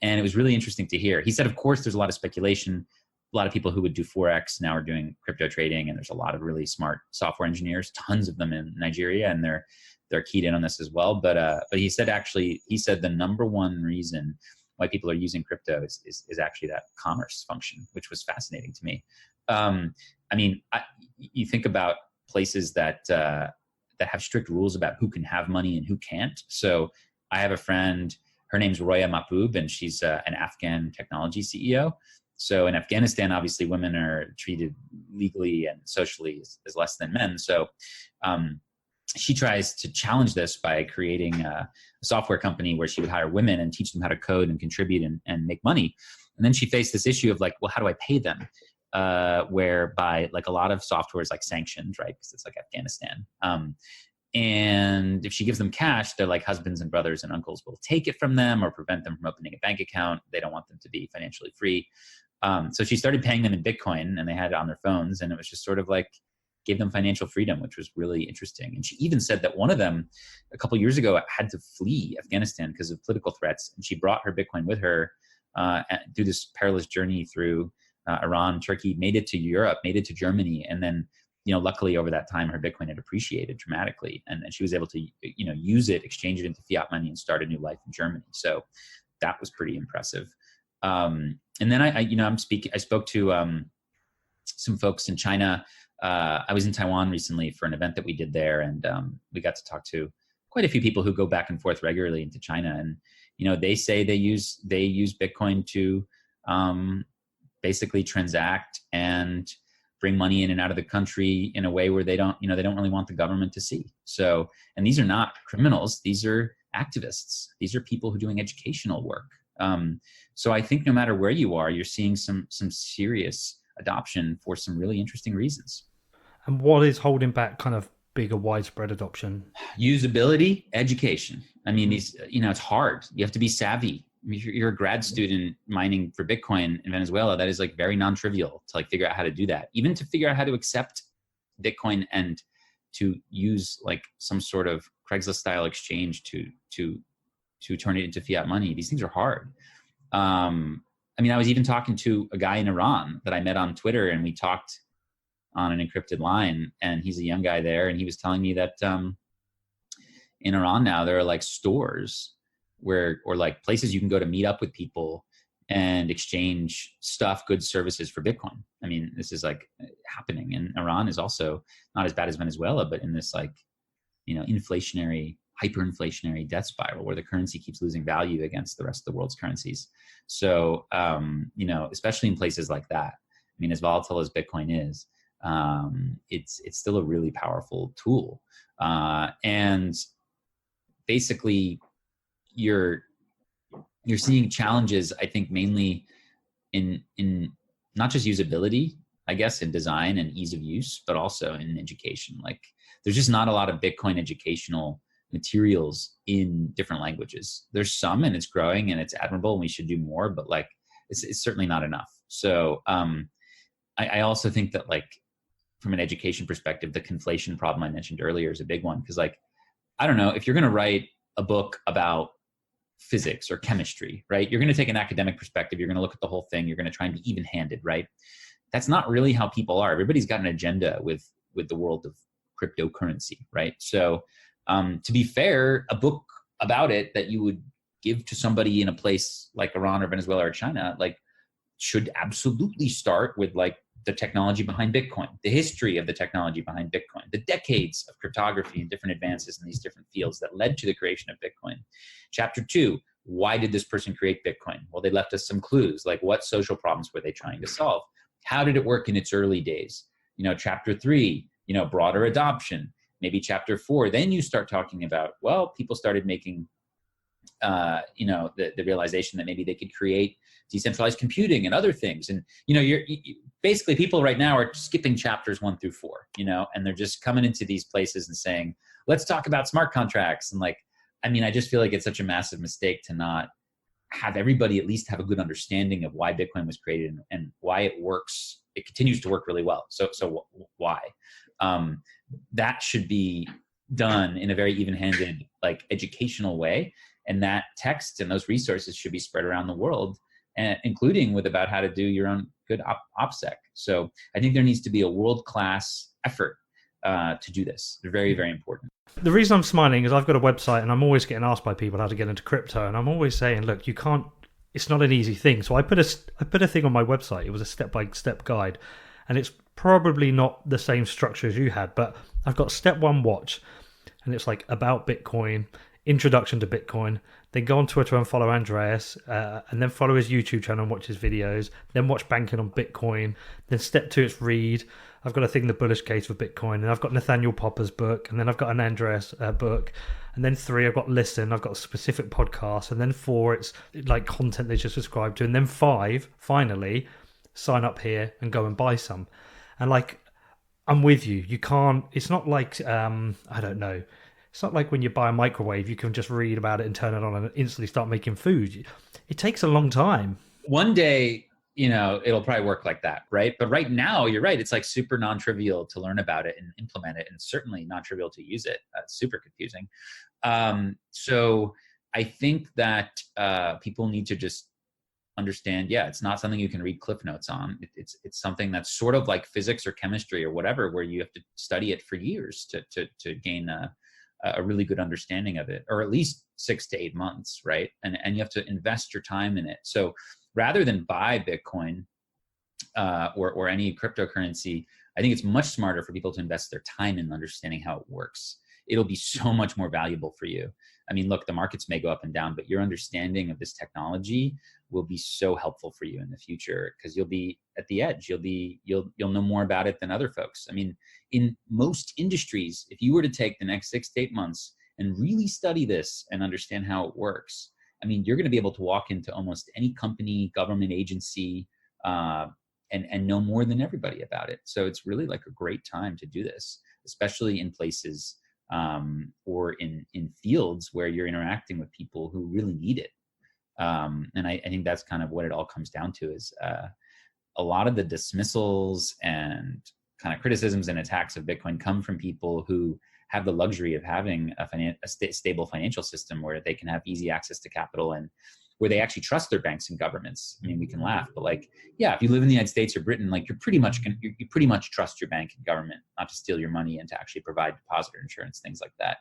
And it was really interesting to hear. He said, of course, there's a lot of speculation. A lot of people who would do Forex now are doing crypto trading, and there's a lot of really smart software engineers, tons of them in Nigeria, and they're keyed in on this as well. But he said the number one reason why people are using crypto is actually that commerce function, which was fascinating to me. You think about places that have strict rules about who can have money and who can't. So I have a friend, her name's Roya Mahbub, and she's an Afghan technology CEO. So in Afghanistan, obviously women are treated legally and socially as less than men. So she tries to challenge this by creating a software company where she would hire women and teach them how to code and contribute and make money. And then she faced this issue of like, well, how do I pay them? Whereby like a lot of software is like Sanctions, right? Because it's like Afghanistan. And if she gives them cash, they're like husbands and brothers and uncles will take it from them or prevent them from opening a bank account. They don't want them to be financially free. So she started paying them in Bitcoin, and they had it on their phones, and it was just sort of like gave them financial freedom, which was really interesting. And she even said that one of them a couple of years ago had to flee Afghanistan because of political threats. And she brought her Bitcoin with her through this perilous journey through Iran, Turkey, made it to Europe, made it to Germany. And then, luckily over that time, her Bitcoin had appreciated dramatically. And she was able to, use it, exchange it into fiat money and start a new life in Germany. So that was pretty impressive. And then I spoke to some folks in China. I was in Taiwan recently for an event that we did there, and we got to talk to quite a few people who go back and forth regularly into China. And they say they use Bitcoin to basically transact and bring money in and out of the country in a way where they don't really want the government to see. So, and these are not criminals; these are activists. These are people who are doing educational work. So I think no matter where you are, you're seeing some serious adoption for some really interesting reasons. And what is holding back kind of bigger widespread adoption? Usability, education. I mean, it's hard. You have to be savvy. I mean, if you're a grad student mining for Bitcoin in Venezuela, that is like very non-trivial to like figure out how to do that. Even to figure out how to accept Bitcoin and to use like some sort of Craigslist style exchange to turn it into fiat money. These things are hard. I was even talking to a guy in Iran that I met on Twitter, and we talked on an encrypted line, and he's a young guy there. And he was telling me that in Iran now, there are like stores or like places you can go to meet up with people and exchange stuff, goods, services for Bitcoin. I mean, this is like happening. And Iran is also not as bad as Venezuela, but in this like, inflationary, hyperinflationary death spiral where the currency keeps losing value against the rest of the world's currencies. So, especially in places like that, I mean, as volatile as Bitcoin is, it's still a really powerful tool. And basically you're seeing challenges, I think, mainly in not just usability, I guess, in design and ease of use, but also in education. Like there's just not a lot of Bitcoin educational materials in different languages. There's some, and it's growing and it's admirable and we should do more, but like, it's certainly not enough. So, I also think that like from an education perspective, the conflation problem I mentioned earlier is a big one. Cause like, I don't know, if you're going to write a book about physics or chemistry, right? You're going to take an academic perspective. You're going to look at the whole thing. You're going to try and be even-handed, right? That's not really how people are. Everybody's got an agenda with the world of cryptocurrency, right? So, to be fair, a book about it that you would give to somebody in a place like Iran or Venezuela or China, like should absolutely start with like the technology behind Bitcoin, the history of the technology behind Bitcoin, the decades of cryptography and different advances in these different fields that led to the creation of Bitcoin. Chapter 2, why did this person create Bitcoin? Well, they left us some clues, like what social problems were they trying to solve? How did it work in its early days? Chapter 3, broader adoption. Maybe chapter 4, then you start talking about, well, people started making the realization that maybe they could create decentralized computing and other things. And, basically people right now are skipping chapters 1 through 4, and they're just coming into these places and saying, let's talk about smart contracts. And I just feel like it's such a massive mistake to not have everybody at least have a good understanding of why Bitcoin was created and why it works. It continues to work really well. So why? That should be done in a very even-handed, educational way. And that text and those resources should be spread around the world, including with about how to do your own good OPSEC. So I think there needs to be a world-class effort to do this. They're very, very important. The reason I'm smiling is I've got a website and I'm always getting asked by people how to get into crypto. And I'm always saying, look, you can't, it's not an easy thing. So I put a thing on my website. It was a step-by-step guide. And it's probably not the same structure as you had, but I've got step 1 watch. And it's about Bitcoin, introduction to Bitcoin, then go on Twitter and follow Andreas, and then follow his YouTube channel and watch his videos, then watch Banking on Bitcoin. Then step 2 is read. I've got a thing, The Bullish Case for Bitcoin, and I've got Nathaniel Popper's book, and then I've got an Andreas book, and then 3, I've got listen, I've got a specific podcast, and then 4, it's content they just subscribe to, and then 5, finally, sign up here and go and buy some. And I'm with you. You can't, it's not I don't know. It's not like when you buy a microwave, you can just read about it and turn it on and instantly start making food. It takes a long time. One day, it'll probably work like that, right? But right now, you're right. It's super non-trivial to learn about it and implement it, and certainly non-trivial to use it. It's super confusing. So I think that people need to just understand, it's not something you can read cliff notes on. It's something that's sort of like physics or chemistry or whatever, where you have to study it for years to gain a really good understanding of it, or at least 6 to 8 months, right? And you have to invest your time in it. So rather than buy Bitcoin or any cryptocurrency, I think it's much smarter for people to invest their time in understanding how it works. It'll be so much more valuable for you. Look, the markets may go up and down, but your understanding of this technology will be so helpful for you in the future, because you'll be at the edge. You'll know more about it than other folks. In most industries, if you were to take the next 6 to 8 months and really study this and understand how it works, you're going to be able to walk into almost any company, government agency, and know more than everybody about it. So it's really a great time to do this, especially in places or in fields where you're interacting with people who really need it. And I think that's kind of what it all comes down to, is a lot of the dismissals and kind of criticisms and attacks of Bitcoin come from people who have the luxury of having a stable financial system where they can have easy access to capital and where they actually trust their banks and governments. We can laugh, but if you live in the United States or Britain, you pretty much trust your bank and government not to steal your money and to actually provide depositor insurance, things like that.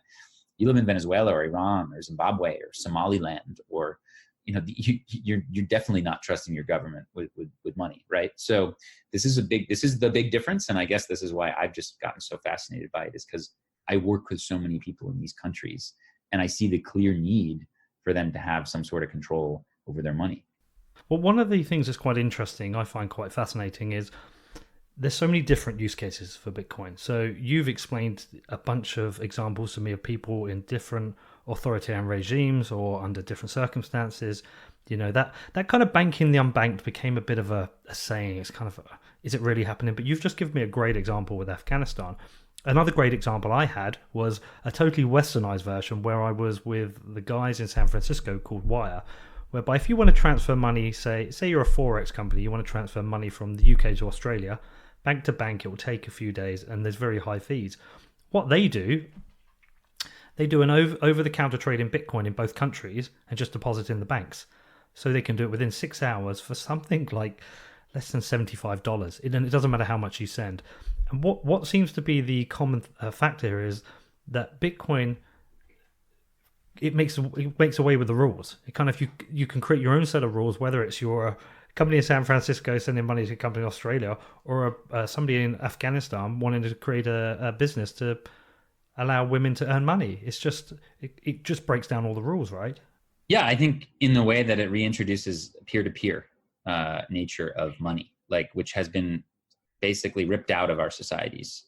You live in Venezuela or Iran or Zimbabwe or Somaliland, or you're definitely not trusting your government with money, right? So this is the big difference, and I guess this is why I've just gotten so fascinated by it, is because I work with so many people in these countries, and I see the clear need for them to have some sort of control over their money. Well, one of the things that's quite interesting, I find quite fascinating, is there's so many different use cases for Bitcoin. So you've explained a bunch of examples to me of people in different authoritarian regimes or under different circumstances. That kind of banking the unbanked became a bit of a saying. It's kind of, is it really happening? But you've just given me a great example with Afghanistan. Another great example I had was a totally westernized version where I was with the guys in San Francisco called Wire, whereby if you want to transfer money, say you're a Forex company, you want to transfer money from the UK to Australia, bank to bank, it will take a few days and there's very high fees. What they do an over-the-counter trade in Bitcoin in both countries and just deposit in the banks. So they can do it within 6 hours for something like less than $75. And it doesn't matter how much you send. And what seems to be the common factor here is that Bitcoin, it makes away with the rules. It kind of, you can create your own set of rules, whether it's your company in San Francisco sending money to a company in Australia, or somebody in Afghanistan wanting to create a business to allow women to earn money. It's just, it just breaks down all the rules, right? Yeah, I think in the way that it reintroduces peer-to-peer nature of money, which has been basically ripped out of our societies,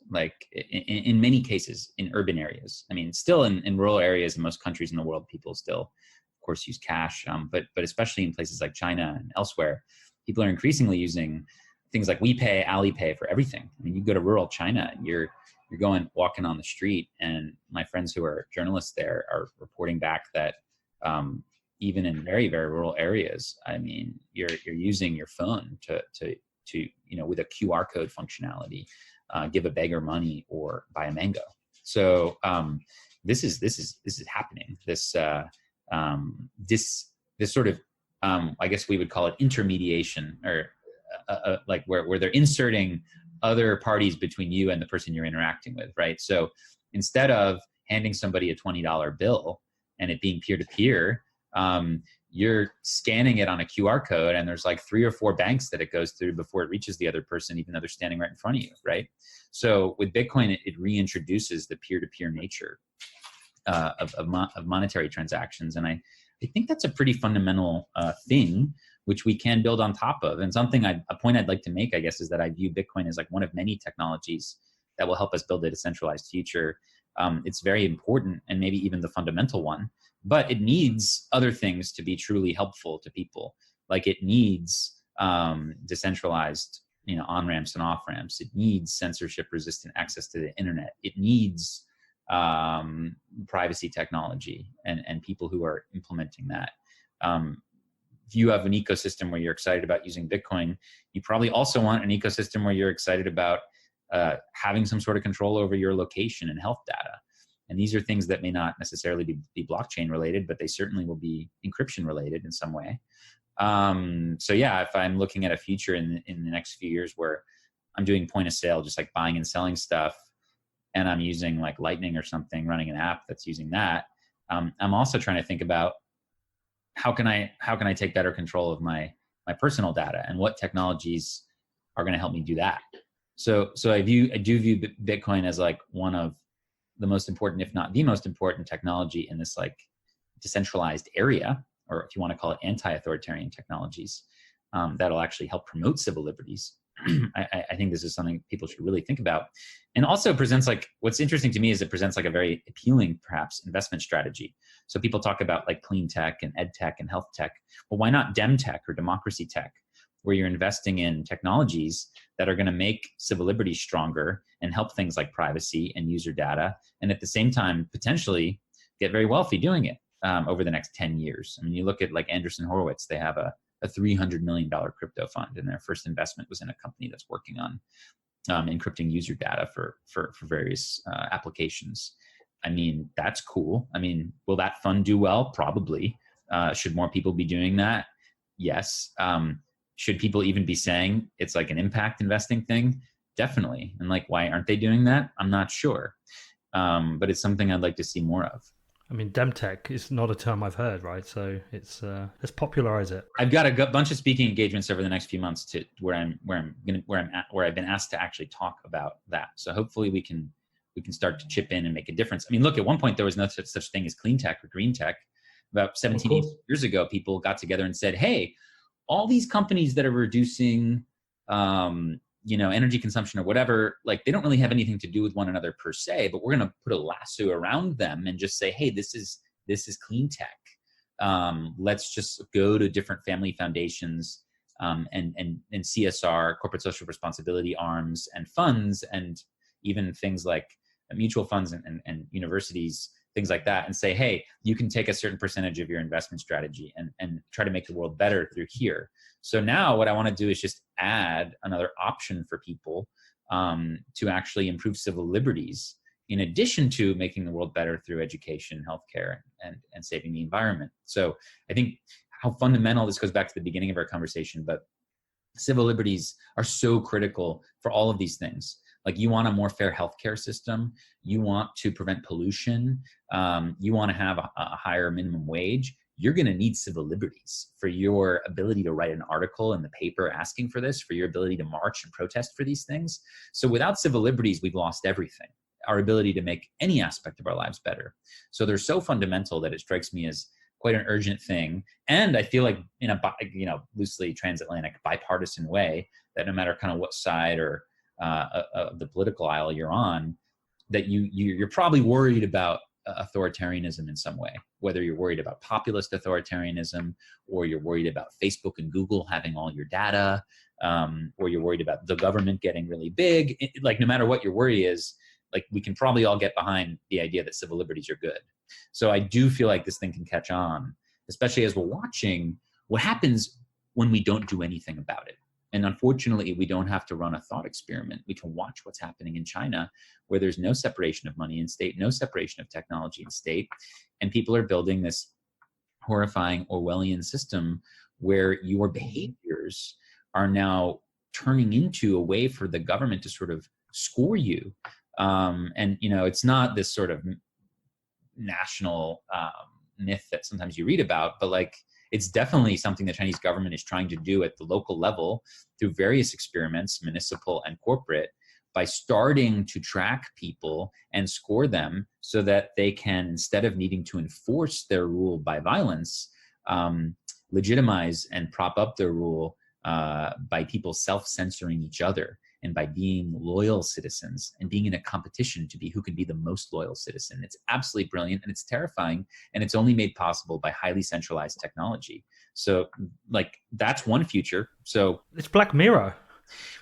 in many cases in urban areas. Still in rural areas in most countries in the world, people still, of course, use cash, but especially in places like China and elsewhere, people are increasingly using things like WePay, Alipay for everything. I mean, you go to rural China, you're walking on the street, and my friends who are journalists there are reporting back that even in very, very rural areas, I mean, you're using your phone to with a QR code functionality, give a beggar money or buy a mango. So this is happening. This sort of I guess we would call it intermediation, or like where they're inserting other parties between you and the person you're interacting with, right? So instead of handing somebody a $20 bill and it being peer-to-peer, you're scanning it on a QR code, and there's like 3 or 4 banks that it goes through before it reaches the other person, even though they're standing right in front of you, right? So with Bitcoin, it reintroduces the peer-to-peer nature of monetary transactions. And I think that's a pretty fundamental thing, which we can build on top of. And a point I'd like to make, I guess, is that I view Bitcoin as like one of many technologies that will help us build a decentralized future. It's very important, and maybe even the fundamental one, but it needs other things to be truly helpful to people. Like it needs decentralized, on-ramps and off-ramps. It needs censorship-resistant access to the internet. It needs privacy technology and people who are implementing that. If you have an ecosystem where you're excited about using Bitcoin, you probably also want an ecosystem where you're excited about having some sort of control over your location and health data. And these are things that may not necessarily be blockchain related, but they certainly will be encryption related in some way. So yeah, if I'm looking at a future in the next few years where I'm doing point of sale, just like buying and selling stuff, and I'm using like Lightning or something, running an app that's using that, I'm also trying to think about how can I take better control of my personal data, and what technologies are going to help me do that. So I do view Bitcoin as like one of the most important, if not the most important technology in this like decentralized area, or if you want to call it anti-authoritarian technologies, that'll actually help promote civil liberties. I think this is something people should really think about. And also presents like, what's interesting to me is it presents like a very appealing, perhaps, investment strategy. So people talk about like clean tech and ed tech and health tech. Well, why not Dem Tech or democracy tech, where you're investing in technologies that are going to make civil liberties stronger and help things like privacy and user data, and at the same time, potentially get very wealthy doing it over the next 10 years. I mean, you look at like Andreessen Horowitz, they have a $300 million crypto fund, and their first investment was in a company that's working on encrypting user data for various applications. I mean, that's cool. I mean, will that fund do well? Probably. Should more people be doing that? Yes. Should people even be saying it's like an impact investing thing? Definitely. And like, why aren't they doing that? I'm not sure. But it's something I'd like to see more of. I mean, Dem Tech is not a term I've heard, right? So let's popularize it. I've got a bunch of speaking engagements over the next few months where I've been asked to actually talk about that. So hopefully we can start to chip in and make a difference. I mean, look, at one point there was no such thing as clean tech or green tech. About 17 years ago, people got together and said, hey, all these companies that are reducing energy consumption or whatever, like they don't really have anything to do with one another per se, but we're going to put a lasso around them and just say, hey, this is clean tech. Let's just go to different family foundations and CSR, corporate social responsibility arms and funds, and even things like mutual funds and universities, things like that, and say, hey, you can take a certain percentage of your investment strategy and try to make the world better through here. So now what I want to do is just add another option for people to actually improve civil liberties, in addition to making the world better through education, healthcare, and saving the environment. So I think how fundamental, this goes back to the beginning of our conversation, but civil liberties are so critical for all of these things. Like, you want a more fair healthcare system, you want to prevent pollution, you want to have a higher minimum wage, you're going to need civil liberties for your ability to write an article in the paper asking for this, for your ability to march and protest for these things. So without civil liberties, we've lost everything, our ability to make any aspect of our lives better. So they're so fundamental that it strikes me as quite an urgent thing. And I feel like in a loosely transatlantic bipartisan way, that no matter kind of what side or of the political aisle you're on, that you're probably worried about authoritarianism in some way, whether you're worried about populist authoritarianism, or you're worried about Facebook and Google having all your data, or you're worried about the government getting really big. Like, no matter what your worry is, like, we can probably all get behind the idea that civil liberties are good. So I do feel like this thing can catch on, especially as we're watching what happens when we don't do anything about it. And unfortunately, we don't have to run a thought experiment. We can watch what's happening in China, where there's no separation of money and state, no separation of technology and state. And people are building this horrifying Orwellian system where your behaviors are now turning into a way for the government to sort of score you. And, you know, it's not this sort of national myth that sometimes you read about, but like, it's definitely something the Chinese government is trying to do at the local level through various experiments, municipal and corporate, by starting to track people and score them so that they can, instead of needing to enforce their rule by violence, legitimize and prop up their rule by people self-censoring each other, and by being loyal citizens and being in a competition to be who can be the most loyal citizen. It's absolutely brilliant, and it's terrifying, and it's only made possible by highly centralized technology. So, like, that's one future. So it's Black Mirror.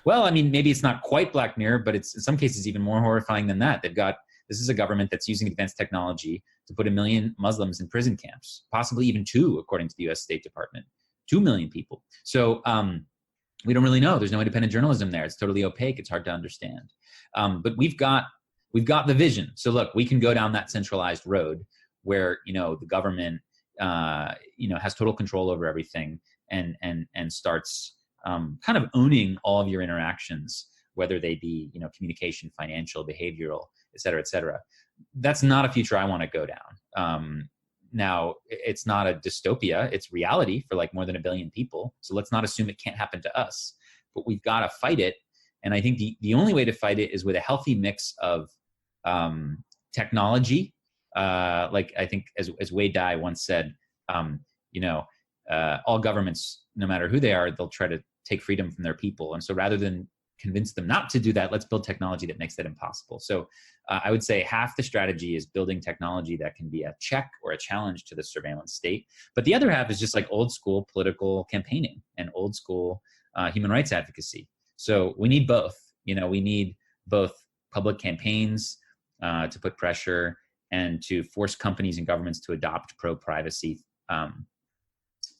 Well, I mean, maybe it's not quite Black Mirror, but it's in some cases even more horrifying than that. This is a government that's using advanced technology to put 1 million Muslims in prison camps, possibly even 2, according to the US State Department, 2 million people. So, we don't really know. There's no independent journalism there. It's totally opaque. It's hard to understand. But we've got the vision. So look, we can go down that centralized road where, you know, the government, you know, has total control over everything and starts kind of owning all of your interactions, whether they be, you know, communication, financial, behavioral, et cetera, et cetera. That's not a future I want to go down. Now, it's not a dystopia, it's reality for like more than 1 billion people. So let's not assume it can't happen to us, but we've got to fight it. And I think the only way to fight it is with a healthy mix of technology. Like, I think as Wade Dye once said, you know, all governments, no matter who they are, they'll try to take freedom from their people. And so rather than convince them not to do that, let's build technology that makes that impossible. So I would say half the strategy is building technology that can be a check or a challenge to the surveillance state. But the other half is just like old school political campaigning and old school human rights advocacy. So we need both. You know, we need both public campaigns to put pressure and to force companies and governments to adopt pro-privacy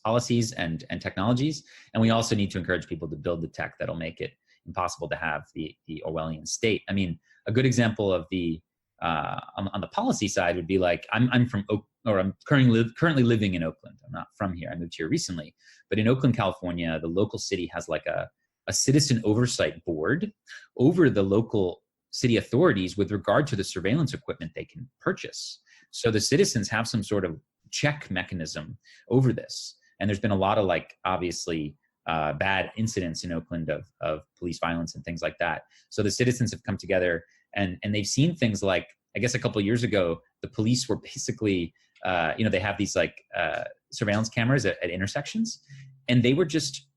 policies and technologies. And we also need to encourage people to build the tech that'll make it impossible to have the Orwellian state. I mean, a good example of the on the policy side would be like, I'm from I'm currently living in Oakland. I'm not from here. I moved here recently, but in Oakland, California, the local city has like a citizen oversight board over the local city authorities with regard to the surveillance equipment they can purchase. So the citizens have some sort of check mechanism over this. And there's been a lot of, like, obviously bad incidents in Oakland of police violence and things like that. So the citizens have come together and they've seen things like, I guess a couple of years ago, the police were basically, you know, they have these like surveillance cameras at intersections, and they were just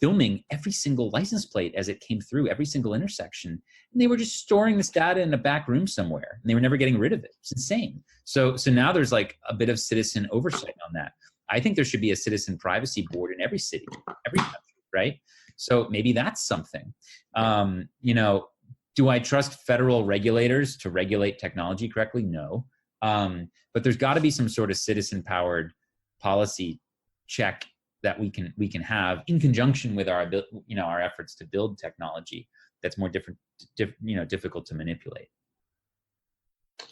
filming every single license plate as it came through every single intersection. And they were just storing this data in a back room somewhere, and they were never getting rid of it. It's insane. So now there's like a bit of citizen oversight on that. I think there should be a citizen privacy board in every city, every country, right? So maybe that's something. You know, do I trust federal regulators to regulate technology correctly? No. But there's got to be some sort of citizen-powered policy check that we can have in conjunction with our, you know, our efforts to build technology that's more difficult to manipulate.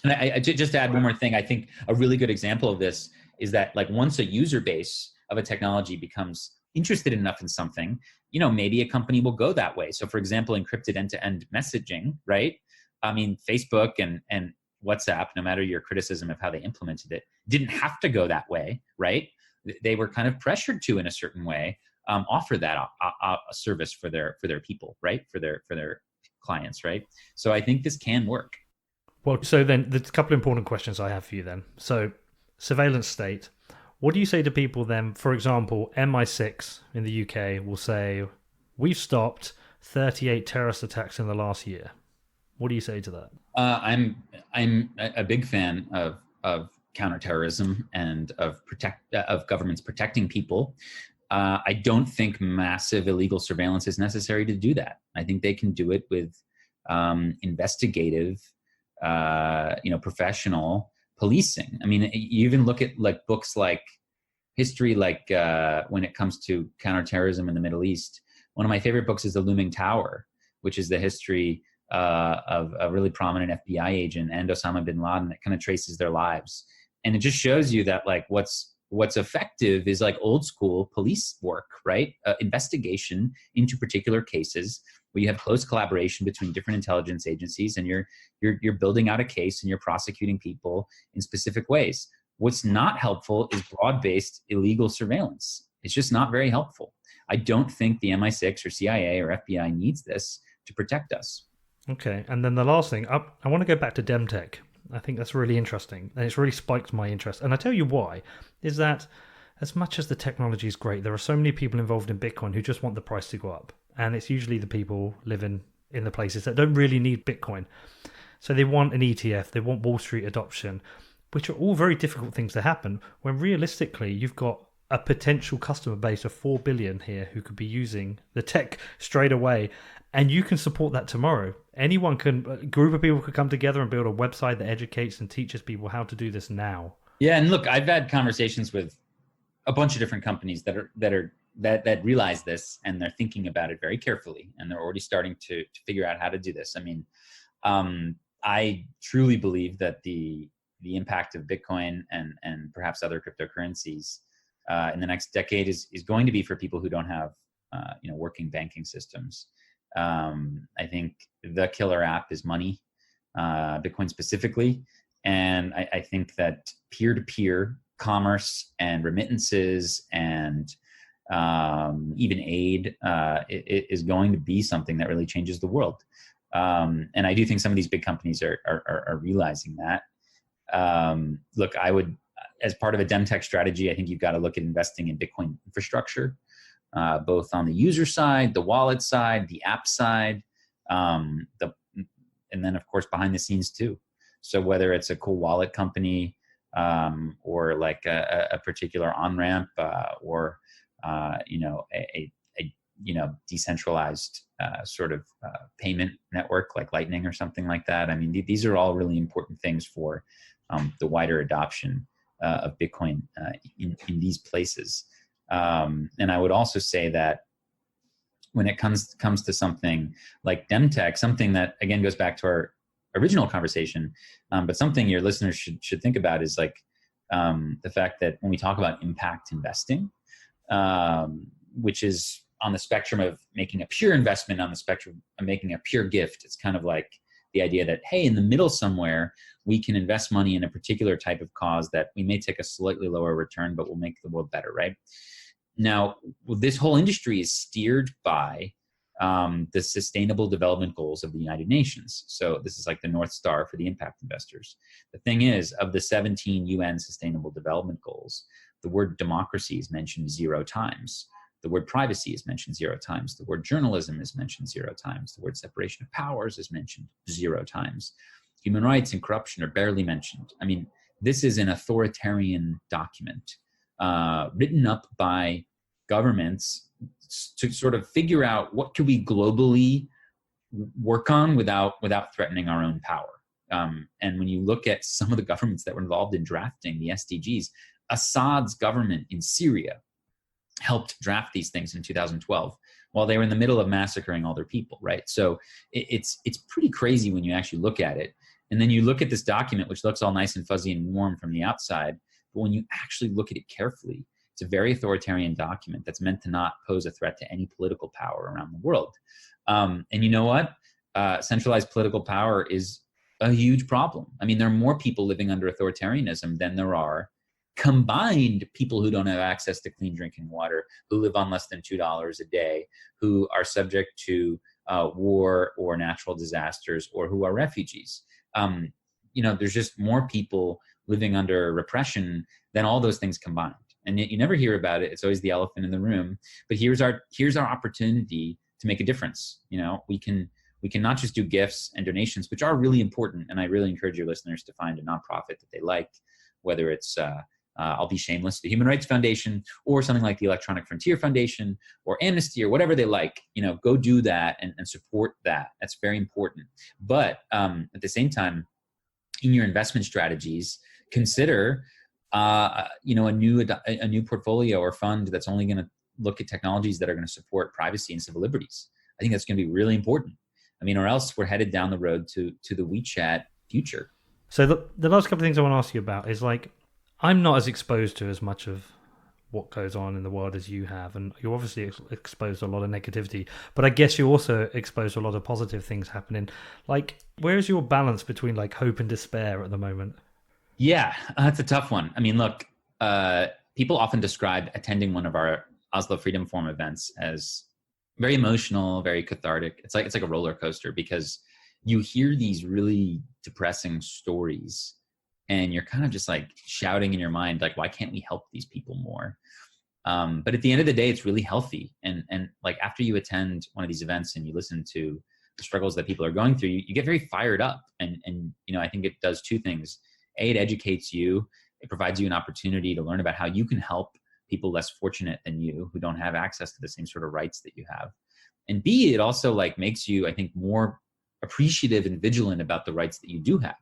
And I just to add one more thing, I think a really good example of this is that, like, once a user base of a technology becomes interested enough in something, you know, maybe a company will go that way. So for example, encrypted end-to-end messaging, right? I mean, Facebook and WhatsApp, no matter your criticism of how they implemented it, didn't have to go that way, right? They were kind of pressured to, in a certain way, offer that a service for their people, right? For their clients, right? So I think this can work. Well, so then there's a couple of important questions I have for you then. So surveillance state, what do you say to people then? For example, MI6 in the UK will say, we've stopped 38 terrorist attacks in the last year. What do you say to that? I'm a big fan of of counterterrorism and of governments protecting people. I don't think massive illegal surveillance is necessary to do that. I think they can do it with investigative, professional policing. I mean, you even look at like books like history, like when it comes to counterterrorism in the Middle East. One of my favorite books is The Looming Tower, which is the history of a really prominent FBI agent and Osama bin Laden. That kind of traces their lives, and it just shows you that like what's effective is like old school police work, right? Investigation into particular cases where you have close collaboration between different intelligence agencies, and you're building out a case and you're prosecuting people in specific ways. What's not helpful is broad-based illegal surveillance. It's just not very helpful. I don't think the MI6 or CIA or FBI needs this to protect us. Okay, and then the last thing, I want to go back to Dem Tech. I think that's really interesting, and it's really spiked my interest. And I tell you why, is that as much as the technology is great, there are so many people involved in Bitcoin who just want the price to go up. And it's usually the people living in the places that don't really need Bitcoin. So they want an ETF, they want Wall Street adoption, which are all very difficult things to happen when realistically you've got a potential customer base of 4 billion here who could be using the tech straight away. And you can support that tomorrow. A group of people could come together and build a website that educates and teaches people how to do this now. Yeah, and look, I've had conversations with a bunch of different companies that realize this, and they're thinking about it very carefully, and they're already starting to figure out how to do this. I mean, I truly believe that the impact of Bitcoin and perhaps other cryptocurrencies in the next decade is going to be for people who don't have working banking systems. I think the killer app is money, Bitcoin specifically. And I think that peer-to-peer commerce and remittances and even aid is going to be something that really changes the world. And I do think some of these big companies are realizing that. Look, I would, as part of a Dem Tech strategy, I think you've got to look at investing in Bitcoin infrastructure. Both on the user side, the wallet side, the app side, and then of course behind the scenes too. So whether it's a cool wallet company or like a particular on-ramp or a decentralized sort of payment network like Lightning or something like that. I mean, these are all really important things for the wider adoption of Bitcoin in these places. And I would also say that when it comes to something like Dem Tech, something that again goes back to our original conversation, but something your listeners should think about is like the fact that when we talk about impact investing, which is on the spectrum of making a pure investment, on the spectrum of making a pure gift, it's kind of like the idea that, hey, in the middle somewhere, we can invest money in a particular type of cause that we may take a slightly lower return, but will make the world better, right? Now, this whole industry is steered by the Sustainable Development Goals of the United Nations. So this is like the North Star for the impact investors. The thing is, of the 17 UN Sustainable Development Goals, the word democracy is mentioned 0 times. The word privacy is mentioned 0 times. The word journalism is mentioned 0 times. The word separation of powers is mentioned 0 times. Human rights and corruption are barely mentioned. I mean, this is an authoritarian document written up by governments to sort of figure out what can we globally work on without threatening our own power. And when you look at some of the governments that were involved in drafting the SDGs, Assad's government in Syria helped draft these things in 2012 while they were in the middle of massacring all their people, right? So it's pretty crazy when you actually look at it. And then you look at this document, which looks all nice and fuzzy and warm from the outside, but when you actually look at it carefully, it's a very authoritarian document that's meant to not pose a threat to any political power around the world. And you know what? Centralized political power is a huge problem. I mean, there are more people living under authoritarianism than there are combined people who don't have access to clean drinking water, who live on less than $2 a day, who are subject to war or natural disasters, or who are refugees. There's just more people living under repression than all those things combined. And yet you never hear about it. It's always the elephant in the room. But here's our opportunity to make a difference. We can not just do gifts and donations, which are really important. And I really encourage your listeners to find a nonprofit that they like, whether it's I'll be shameless, the Human Rights Foundation, or something like the Electronic Frontier Foundation, or Amnesty, or whatever they like, go do that and support that. That's very important. But at the same time, in your investment strategies, consider a new portfolio or fund that's only going to look at technologies that are going to support privacy and civil liberties. I think that's going to be really important. Or else we're headed down the road to the WeChat future. So the last couple of things I want to ask you about is, like, I'm not as exposed to as much of what goes on in the world as you have, and you're obviously exposed to a lot of negativity, but I guess you're also exposed to a lot of positive things happening. Like, where is your balance between like hope and despair at the moment? Yeah, that's a tough one. Look, people often describe attending one of our Oslo Freedom Forum events as very emotional, very cathartic. It's like a roller coaster, because you hear these really depressing stories and you're kind of just like shouting in your mind, like, why can't we help these people more? But at the end of the day, it's really healthy. And like, after you attend one of these events and you listen to the struggles that people are going through, you get very fired up. And I think it does two things. A, it educates you. It provides you an opportunity to learn about how you can help people less fortunate than you, who don't have access to the same sort of rights that you have. And B, it also like makes you, I think, more appreciative and vigilant about the rights that you do have.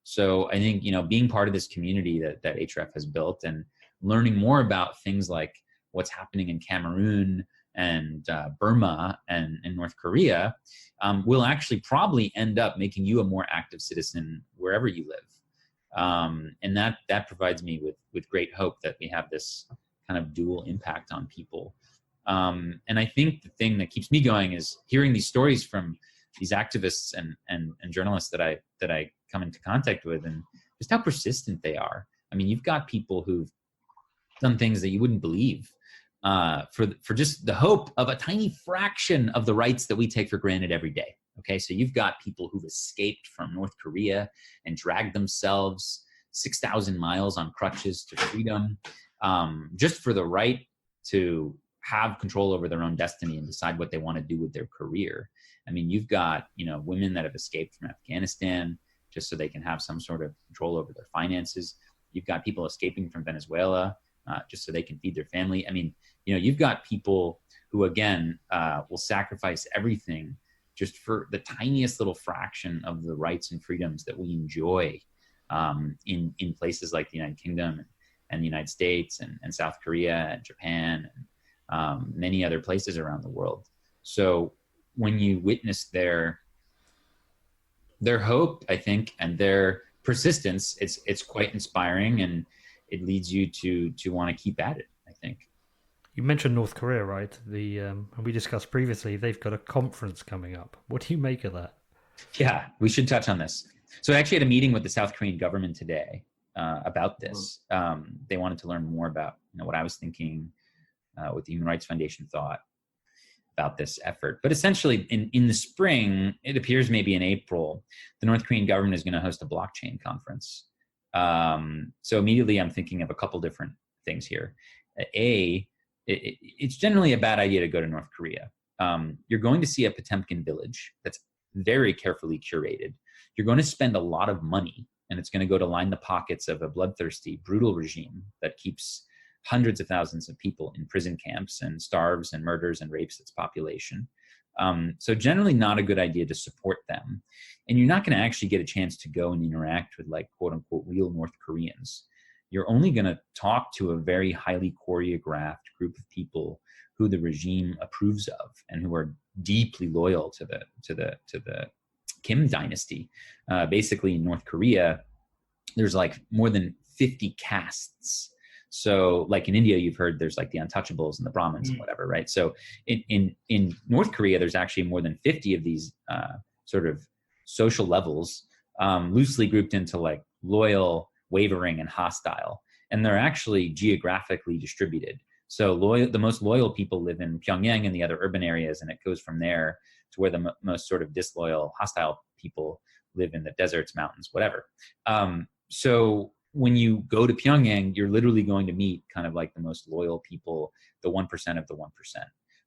So I think, being part of this community that Href has built, and learning more about things like what's happening in Cameroon and Burma and North Korea will actually probably end up making you a more active citizen wherever you live. And that provides me with great hope that we have this kind of dual impact on people. And I think the thing that keeps me going is hearing these stories from these activists and journalists that I come into contact with, and just how persistent they are. You've got people who've done things that you wouldn't believe for just the hope of a tiny fraction of the rights that we take for granted every day. Okay, so you've got people who've escaped from North Korea and dragged themselves 6,000 miles on crutches to freedom, just for the right to have control over their own destiny and decide what they want to do with their career. You've got, women that have escaped from Afghanistan just so they can have some sort of control over their finances. You've got people escaping from Venezuela just so they can feed their family. You've got people who, again, will sacrifice everything just for the tiniest little fraction of the rights and freedoms that we enjoy in places like the United Kingdom and the United States and South Korea and Japan and many other places around the world. So when you witness their hope, I think, and their persistence, it's quite inspiring, and it leads you to want to keep at it, I think. You mentioned North Korea, right? And we discussed previously, they've got a conference coming up. What do you make of that? Yeah, we should touch on this. So I actually had a meeting with the South Korean government today about this. They wanted to learn more about what I was thinking, what the Human Rights Foundation thought about this effort. But essentially, in the spring, it appears maybe in April, the North Korean government is going to host a blockchain conference. So immediately I'm thinking of a couple different things here. It's generally a bad idea to go to North Korea. You're going to see a Potemkin village that's very carefully curated. You're going to spend a lot of money, and it's going to go to line the pockets of a bloodthirsty, brutal regime that keeps hundreds of thousands of people in prison camps and starves and murders and rapes its population. So generally not a good idea to support them. And you're not going to actually get a chance to go and interact with, like, quote unquote, real North Koreans. You're only going to talk to a very highly choreographed group of people who the regime approves of and who are deeply loyal to the Kim dynasty. Basically, in North Korea, there's like more than 50 castes. So like in India, you've heard there's like the untouchables and the Brahmins and whatever, right? So in North Korea, there's actually more than 50 of these sort of social levels, loosely grouped into like loyal, wavering, and hostile. And they're actually geographically distributed. So the most loyal people live in Pyongyang and the other urban areas, and it goes from there to where the most sort of disloyal, hostile people live in the deserts, mountains, whatever. So when you go to Pyongyang, you're literally going to meet kind of like the most loyal people, the 1% of the 1%.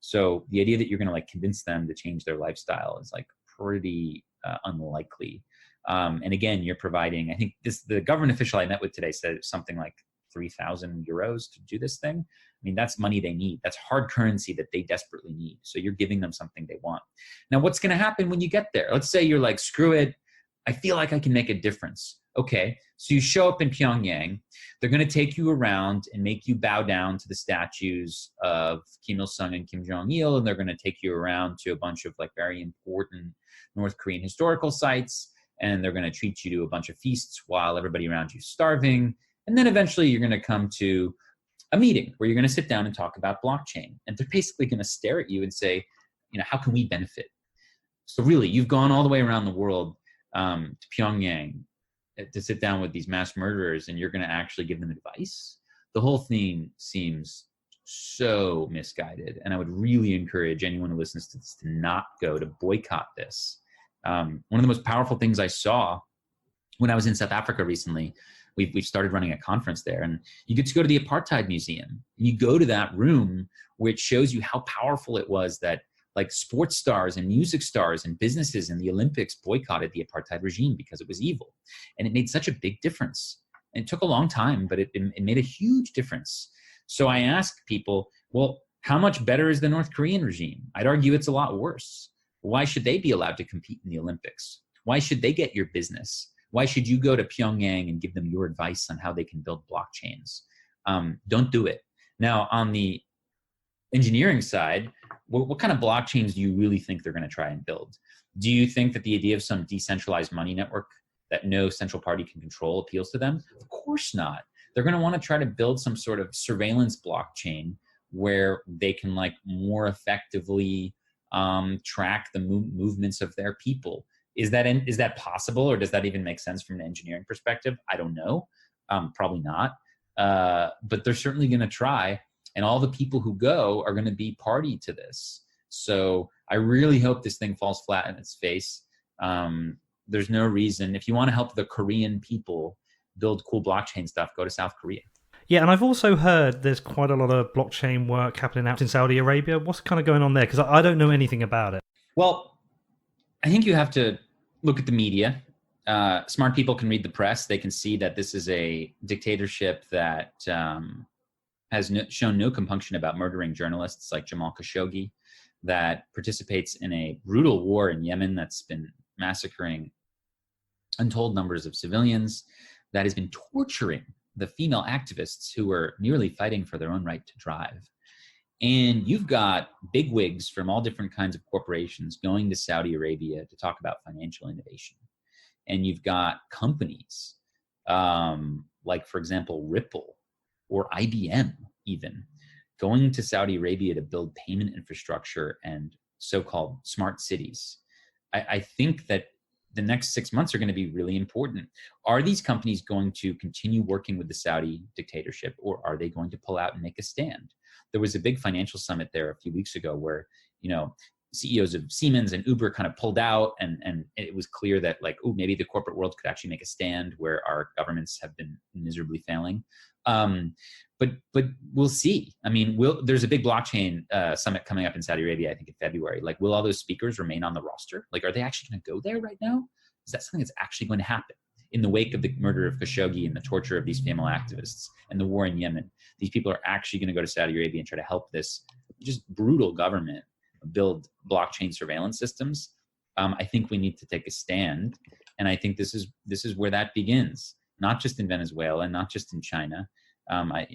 So the idea that you're going to like convince them to change their lifestyle is like pretty unlikely. And again, you're providing, I think the government official I met with today said something like 3,000 euros to do this thing. I mean, that's money they need. That's hard currency that they desperately need. So you're giving them something they want. Now, what's going to happen when you get there? Let's say you're like, screw it. I feel like I can make a difference. Okay, so you show up in Pyongyang. They're going to take you around and make you bow down to the statues of Kim Il-sung and Kim Jong-il, and they're going to take you around to a bunch of like very important North Korean historical sites, and they're going to treat you to a bunch of feasts while everybody around you is starving. And then eventually you're going to come to a meeting where you're going to sit down and talk about blockchain. And they're basically going to stare at you and say, how can we benefit? So really, you've gone all the way around the world to Pyongyang to sit down with these mass murderers, and you're going to actually give them advice. The whole thing seems so misguided. And I would really encourage anyone who listens to this to not go to boycott this. One of the most powerful things I saw when I was in South Africa recently, we've started running a conference there, and you get to go to the Apartheid Museum. And you go to that room, which shows you how powerful it was that like sports stars and music stars and businesses in the Olympics boycotted the apartheid regime because it was evil. And it made such a big difference. And it took a long time, but it made a huge difference. So I asked people, well, how much better is the North Korean regime? I'd argue it's a lot worse. Why should they be allowed to compete in the Olympics? Why should they get your business? Why should you go to Pyongyang and give them your advice on how they can build blockchains? Don't do it. Now, on the engineering side, what kind of blockchains do you really think they're going to try and build? Do you think that the idea of some decentralized money network that no central party can control appeals to them? Of course not. They're going to want to try to build some sort of surveillance blockchain where they can like more effectively track the movements of their people. Is that possible, or does that even make sense from an engineering perspective? I don't know. Probably not. But they're certainly going to try. And all the people who go are going to be party to this. So I really hope this thing falls flat in its face. There's no reason. If you want to help the Korean people build cool blockchain stuff, go to South Korea. Yeah, and I've also heard there's quite a lot of blockchain work happening out in Saudi Arabia. What's kind of going on there? Because I don't know anything about it. Well, I think you have to look at the media. Smart people can read the press. They can see that this is a dictatorship that has shown no compunction about murdering journalists like Jamal Khashoggi, that participates in a brutal war in Yemen that's been massacring untold numbers of civilians, that has been torturing the female activists who were merely fighting for their own right to drive. And you've got bigwigs from all different kinds of corporations going to Saudi Arabia to talk about financial innovation. And you've got companies like, for example, Ripple or IBM even going to Saudi Arabia to build payment infrastructure and so-called smart cities. I think that the next 6 months are going to be really important. Are these companies going to continue working with the Saudi dictatorship, or are they going to pull out and make a stand? There was a big financial summit there a few weeks ago where, CEOs of Siemens and Uber kind of pulled out, and it was clear that like, maybe the corporate world could actually make a stand where our governments have been miserably failing. But we'll see. I mean, there's a big blockchain summit coming up in Saudi Arabia, I think in February. Like, will all those speakers remain on the roster? Like, are they actually going to go there right now? Is that something that's actually going to happen in the wake of the murder of Khashoggi and the torture of these female activists and the war in Yemen? These people are actually going to go to Saudi Arabia and try to help this just brutal government build blockchain surveillance systems. I think we need to take a stand, and I think this is where that begins. Not just in Venezuela, and not just in China. I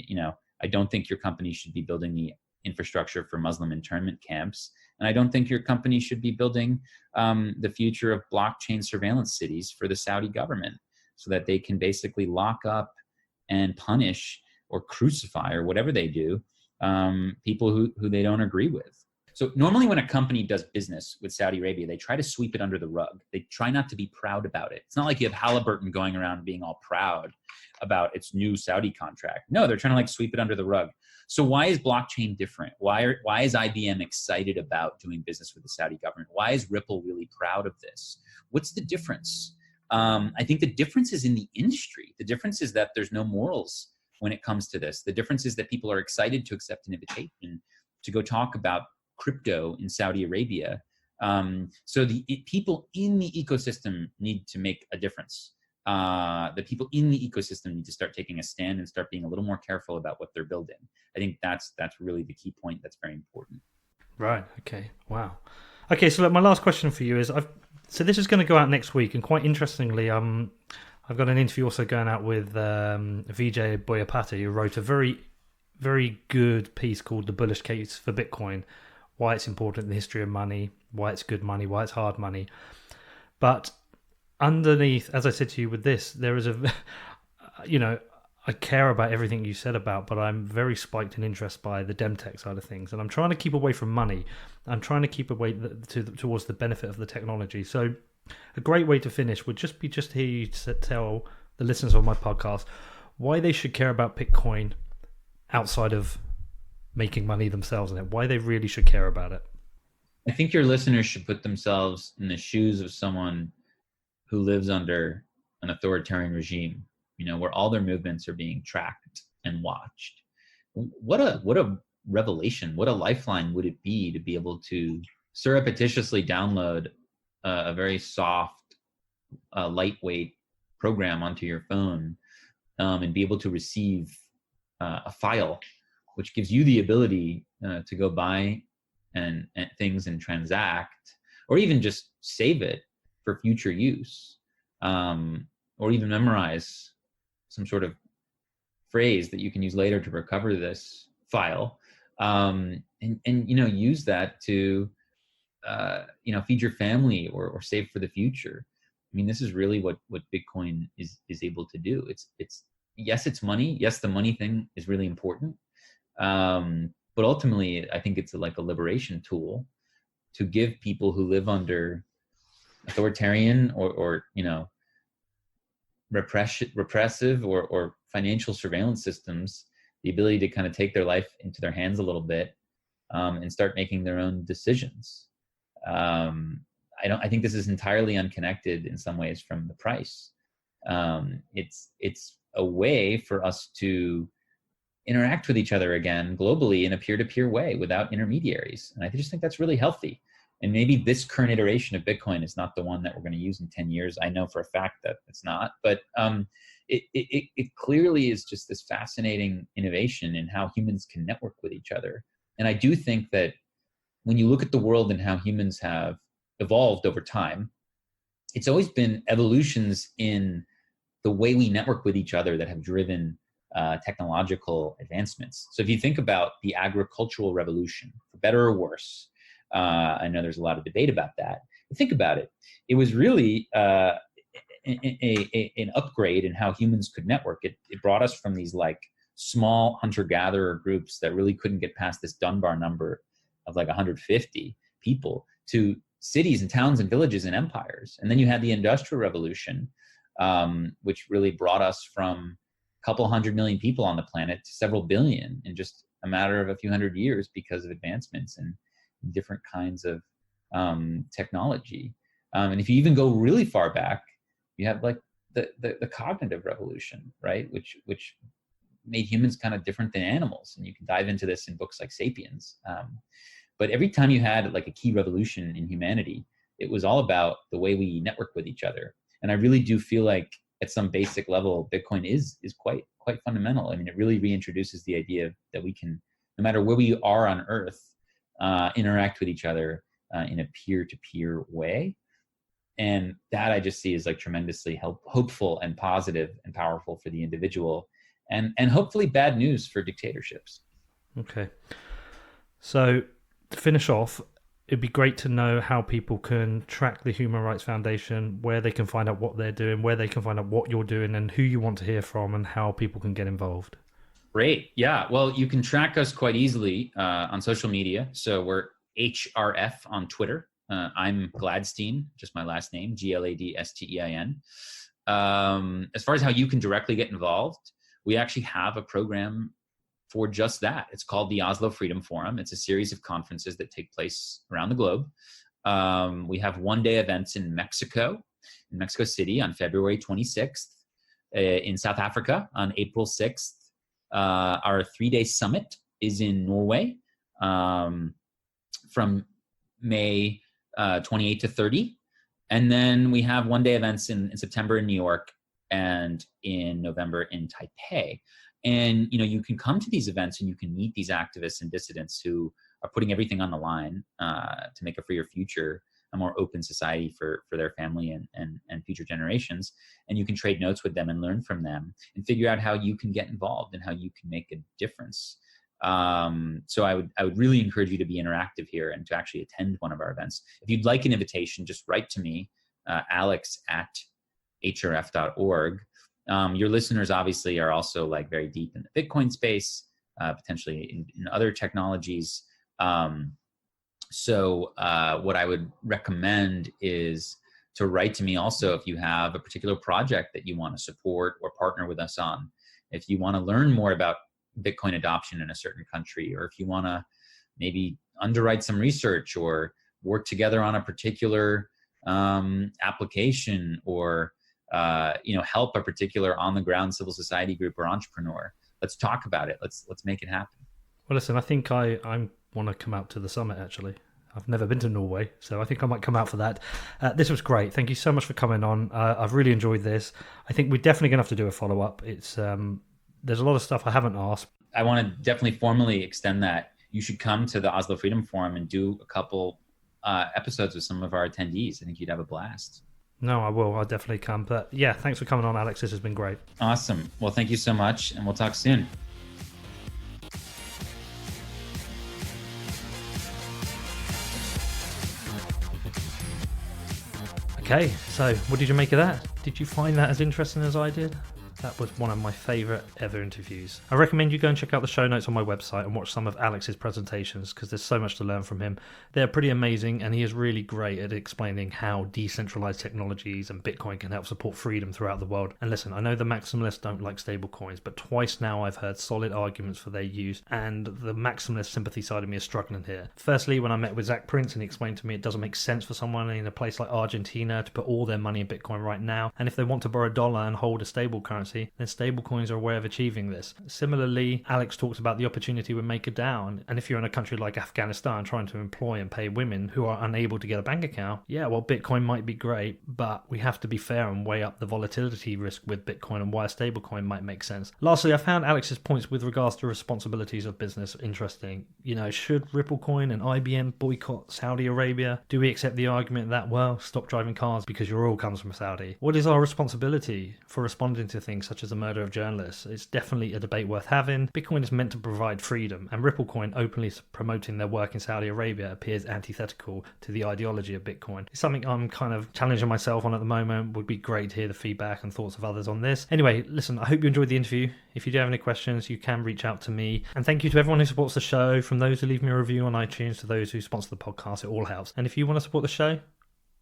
don't think your company should be building the infrastructure for Muslim internment camps, and I don't think your company should be building the future of blockchain surveillance cities for the Saudi government, so that they can basically lock up and punish or crucify or whatever they do people who they don't agree with. So normally when a company does business with Saudi Arabia, they try to sweep it under the rug. They try not to be proud about it. It's not like you have Halliburton going around being all proud about its new Saudi contract. No, they're trying to like sweep it under the rug. So why is blockchain different? Why is IBM excited about doing business with the Saudi government? Why is Ripple really proud of this? What's the difference? I think the difference is in the industry. The difference is that there's no morals when it comes to this. The difference is that people are excited to accept an invitation to go talk about crypto in Saudi Arabia So people in the ecosystem need to make a difference. The people in the ecosystem need to start taking a stand and start being a little more careful about what they're building. I think that's really the key point that's very important. Right. Okay. Wow. Okay. So my last question for you is, so this is going to go out next week, and quite interestingly, I've got an interview also going out with Vijay Boyapati, who wrote a very, very good piece called "The Bullish Case for Bitcoin: Why It's Important in the History of Money, Why It's Good Money, Why It's Hard Money." But underneath, as I said to you with this, there is I care about everything you said about, but I'm very spiked in interest by the Dem Tech side of things, and I'm trying to keep away from money. I'm trying to keep away towards the benefit of the technology. So a great way to finish would just hear you tell the listeners of my podcast why they should care about Bitcoin outside of making money themselves, and why they really should care about it. I think your listeners should put themselves in the shoes of someone who lives under an authoritarian regime, where all their movements are being tracked and watched. What a revelation, what a lifeline would it be to be able to surreptitiously download a very soft, lightweight program onto your phone, and be able to receive a file which gives you the ability to go buy and things and transact, or even just save it for future use, or even memorize some sort of phrase that you can use later to recover this file, and use that to feed your family or save for the future. I mean, this is really what Bitcoin is able to do. It's yes, it's money. Yes, the money thing is really important, but ultimately, I think it's like a liberation tool to give people who live under authoritarian or repressive or financial surveillance systems the ability to kind of take their life into their hands a little bit, and start making their own decisions. I think this is entirely unconnected in some ways from the price. It's a way for us to interact with each other again globally in a peer-to-peer way without intermediaries. And I just think that's really healthy. And maybe this current iteration of Bitcoin is not the one that we're going to use in 10 years. I know for a fact that it's not, but it clearly is just this fascinating innovation in how humans can network with each other. And I do think that when you look at the world and how humans have evolved over time, it's always been evolutions in the way we network with each other that have driven technological advancements. So if you think about the agricultural revolution, for better or worse, I know there's a lot of debate about that. But think about it. It was really an upgrade in how humans could network. It brought us from these like small hunter-gatherer groups that really couldn't get past this Dunbar number of like 150 people to cities and towns and villages and empires. And then you had the Industrial Revolution, which really brought us from a couple 100 million people on the planet to several billion in just a matter of a few hundred years because of advancements and different kinds of technology. And if you even go really far back, you have like the cognitive revolution, right? Which made humans kind of different than animals. And you can dive into this in books like Sapiens. But every time you had like a key revolution in humanity, it was all about the way we network with each other. And I really do feel like at some basic level, Bitcoin is quite fundamental. I mean, it really reintroduces the idea that we can, no matter where we are on Earth, interact with each other in a peer-to-peer way. And that I just see as like tremendously hopeful and positive and powerful for the individual, and hopefully bad news for dictatorships. Okay. So to finish off, it'd be great to know how people can track the Human Rights Foundation, where they can find out what they're doing, where they can find out what you're doing, and who you want to hear from, and how people can get involved. Great. Yeah. Well, you can track us quite easily on social media. So we're HRF on Twitter. I'm Gladstein, just my last name, Gladstein. As far as how you can directly get involved, we actually have a program for just that. It's called the Oslo Freedom Forum. It's a series of conferences that take place around the globe. We have one-day events in Mexico City on February 26th, in South Africa on April 6th. Our 3-day summit is in Norway from May 28 to 30. And then we have one-day events in September in New York and in November in Taipei. And, you can come to these events and you can meet these activists and dissidents who are putting everything on the line to make a freer future, a more open society for their family and future generations. And you can trade notes with them and learn from them and figure out how you can get involved and how you can make a difference. So I would really encourage you to be interactive here and to actually attend one of our events. If you'd like an invitation, just write to me, alex@hrf.org. Your listeners obviously are also like very deep in the Bitcoin space, potentially in other technologies. So what I would recommend is to write to me also if you have a particular project that you want to support or partner with us on. If you want to learn more about Bitcoin adoption in a certain country, or if you want to maybe underwrite some research or work together on a particular application, or help a particular on-the-ground civil society group or entrepreneur, let's talk about it. Let's make it happen. Well, listen, I think I want to come out to the summit, actually. I've never been to Norway, so I think I might come out for that. This was great. Thank you so much for coming on. I've really enjoyed this. I think we're definitely going to have to do a follow-up. It's there's a lot of stuff I haven't asked. I want to definitely formally extend that. You should come to the Oslo Freedom Forum and do a couple episodes with some of our attendees. I think you'd have a blast. No, I will. I'll definitely come. But yeah, thanks for coming on, Alex. This has been great. Awesome. Well, thank you so much, and we'll talk soon. Okay, so what did you make of that? Did you find that as interesting as I did? That was one of my favourite ever interviews. I recommend you go and check out the show notes on my website and watch some of Alex's presentations, because there's so much to learn from him. They're pretty amazing, and he is really great at explaining how decentralized technologies and Bitcoin can help support freedom throughout the world. And listen, I know the maximalists don't like stable coins, but twice now I've heard solid arguments for their use, and the maximalist sympathy side of me is struggling here. Firstly, when I met with Zach Prince and he explained to me it doesn't make sense for someone in a place like Argentina to put all their money in Bitcoin right now, and if they want to borrow $1 and hold a stable currency, then stablecoins are a way of achieving this. Similarly, Alex talks about the opportunity with MakerDAO, and if you're in a country like Afghanistan trying to employ and pay women who are unable to get a bank account, yeah, well, Bitcoin might be great, but we have to be fair and weigh up the volatility risk with Bitcoin and why a stablecoin might make sense. Lastly, I found Alex's points with regards to responsibilities of business interesting. Should Ripplecoin and IBM boycott Saudi Arabia? Do we accept the argument that, well, stop driving cars because your oil comes from Saudi? What is our responsibility for responding to things such as the murder of journalists? It's definitely a debate worth having. Bitcoin is meant to provide freedom, and Ripplecoin openly promoting their work in Saudi Arabia appears antithetical to the ideology of Bitcoin. It's something I'm kind of challenging myself on at the moment. Would be great to hear the feedback and thoughts of others on this. Anyway, listen, I hope you enjoyed the interview. If you do have any questions, you can reach out to me. And thank you to everyone who supports the show, from those who leave me a review on iTunes to those who sponsor the podcast. It all helps. And if you want to support the show,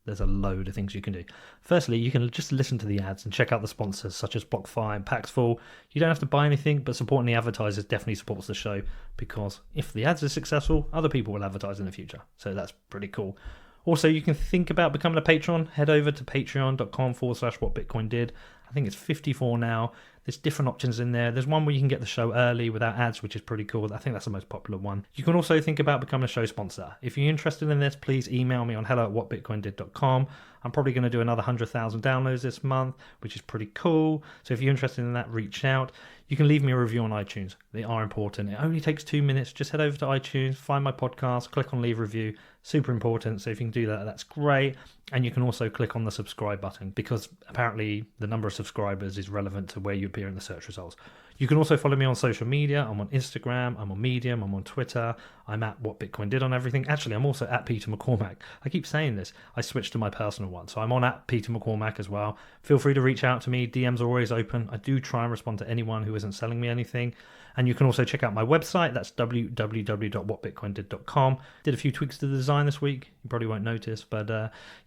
there's a load of things you can do. Firstly, you can just listen to the ads and check out the sponsors such as BlockFi and Paxful. You don't have to buy anything, but supporting the advertisers definitely supports the show, because if the ads are successful, other people will advertise in the future. So that's pretty cool. Also, you can think about becoming a patron. Head over to patreon.com/whatbitcoindid. I think it's 54 now. There's different options in there. There's one where you can get the show early without ads, which is pretty cool. I think that's the most popular one. You can also think about becoming a show sponsor. If you're interested in this, please email me on hello@whatbitcoindid.com. I'm probably going to do another 100,000 downloads this month, which is pretty cool. So if you're interested in that, reach out. You can leave me a review on iTunes. They are important. It only takes 2 minutes. Just head over to iTunes, find my podcast, click on leave review. Super important. So if you can do that, that's great. And you can also click on the subscribe button, because apparently the number of subscribers is relevant to where you appear in the search results. You can also follow me on social media. I'm on Instagram, I'm on Medium, I'm on Twitter. I'm at What Bitcoin Did on everything. Actually, I'm also at Peter McCormack. I keep saying this. I switched to my personal one. So I'm on at Peter McCormack as well. Feel free to reach out to me. DMs are always open. I do try and respond to anyone who isn't selling me anything. And you can also check out my website. That's www.whatbitcoindid.com. Did a few tweaks to the design this week. You probably won't notice, but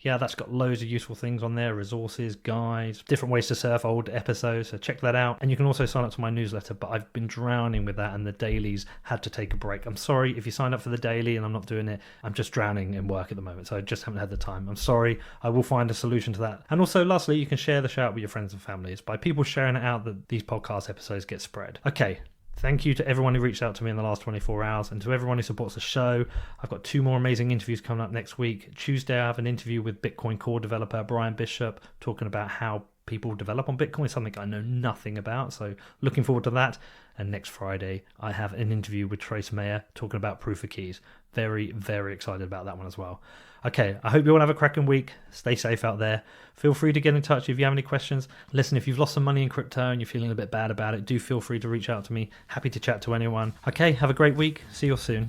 yeah, that's got loads of useful things on there. Resources, guides, different ways to surf old episodes. So check that out. And you can also sign up to my newsletter, but I've been drowning with that, and the dailies had to take a break. I'm sorry if you signed up for the daily and I'm not doing it. I'm just drowning in work at the moment, so I just haven't had the time. I'm sorry. I will find a solution to that. And also, lastly, you can share the show out with your friends and family. It's by people sharing it out that these podcast episodes get spread. Okay. Thank you to everyone who reached out to me in the last 24 hours and to everyone who supports the show. I've got 2 more amazing interviews coming up next week. Tuesday, I have an interview with Bitcoin core developer Brian Bishop talking about how people develop on Bitcoin, something I know nothing about. So looking forward to that. And next Friday, I have an interview with Trace Mayer talking about proof of keys. Very, very excited about that one as well. Okay, I hope you all have a cracking week. Stay safe out there. Feel free to get in touch if you have any questions. Listen, if you've lost some money in crypto and you're feeling a bit bad about it, do feel free to reach out to me. Happy to chat to anyone. Okay, have a great week. See you all soon.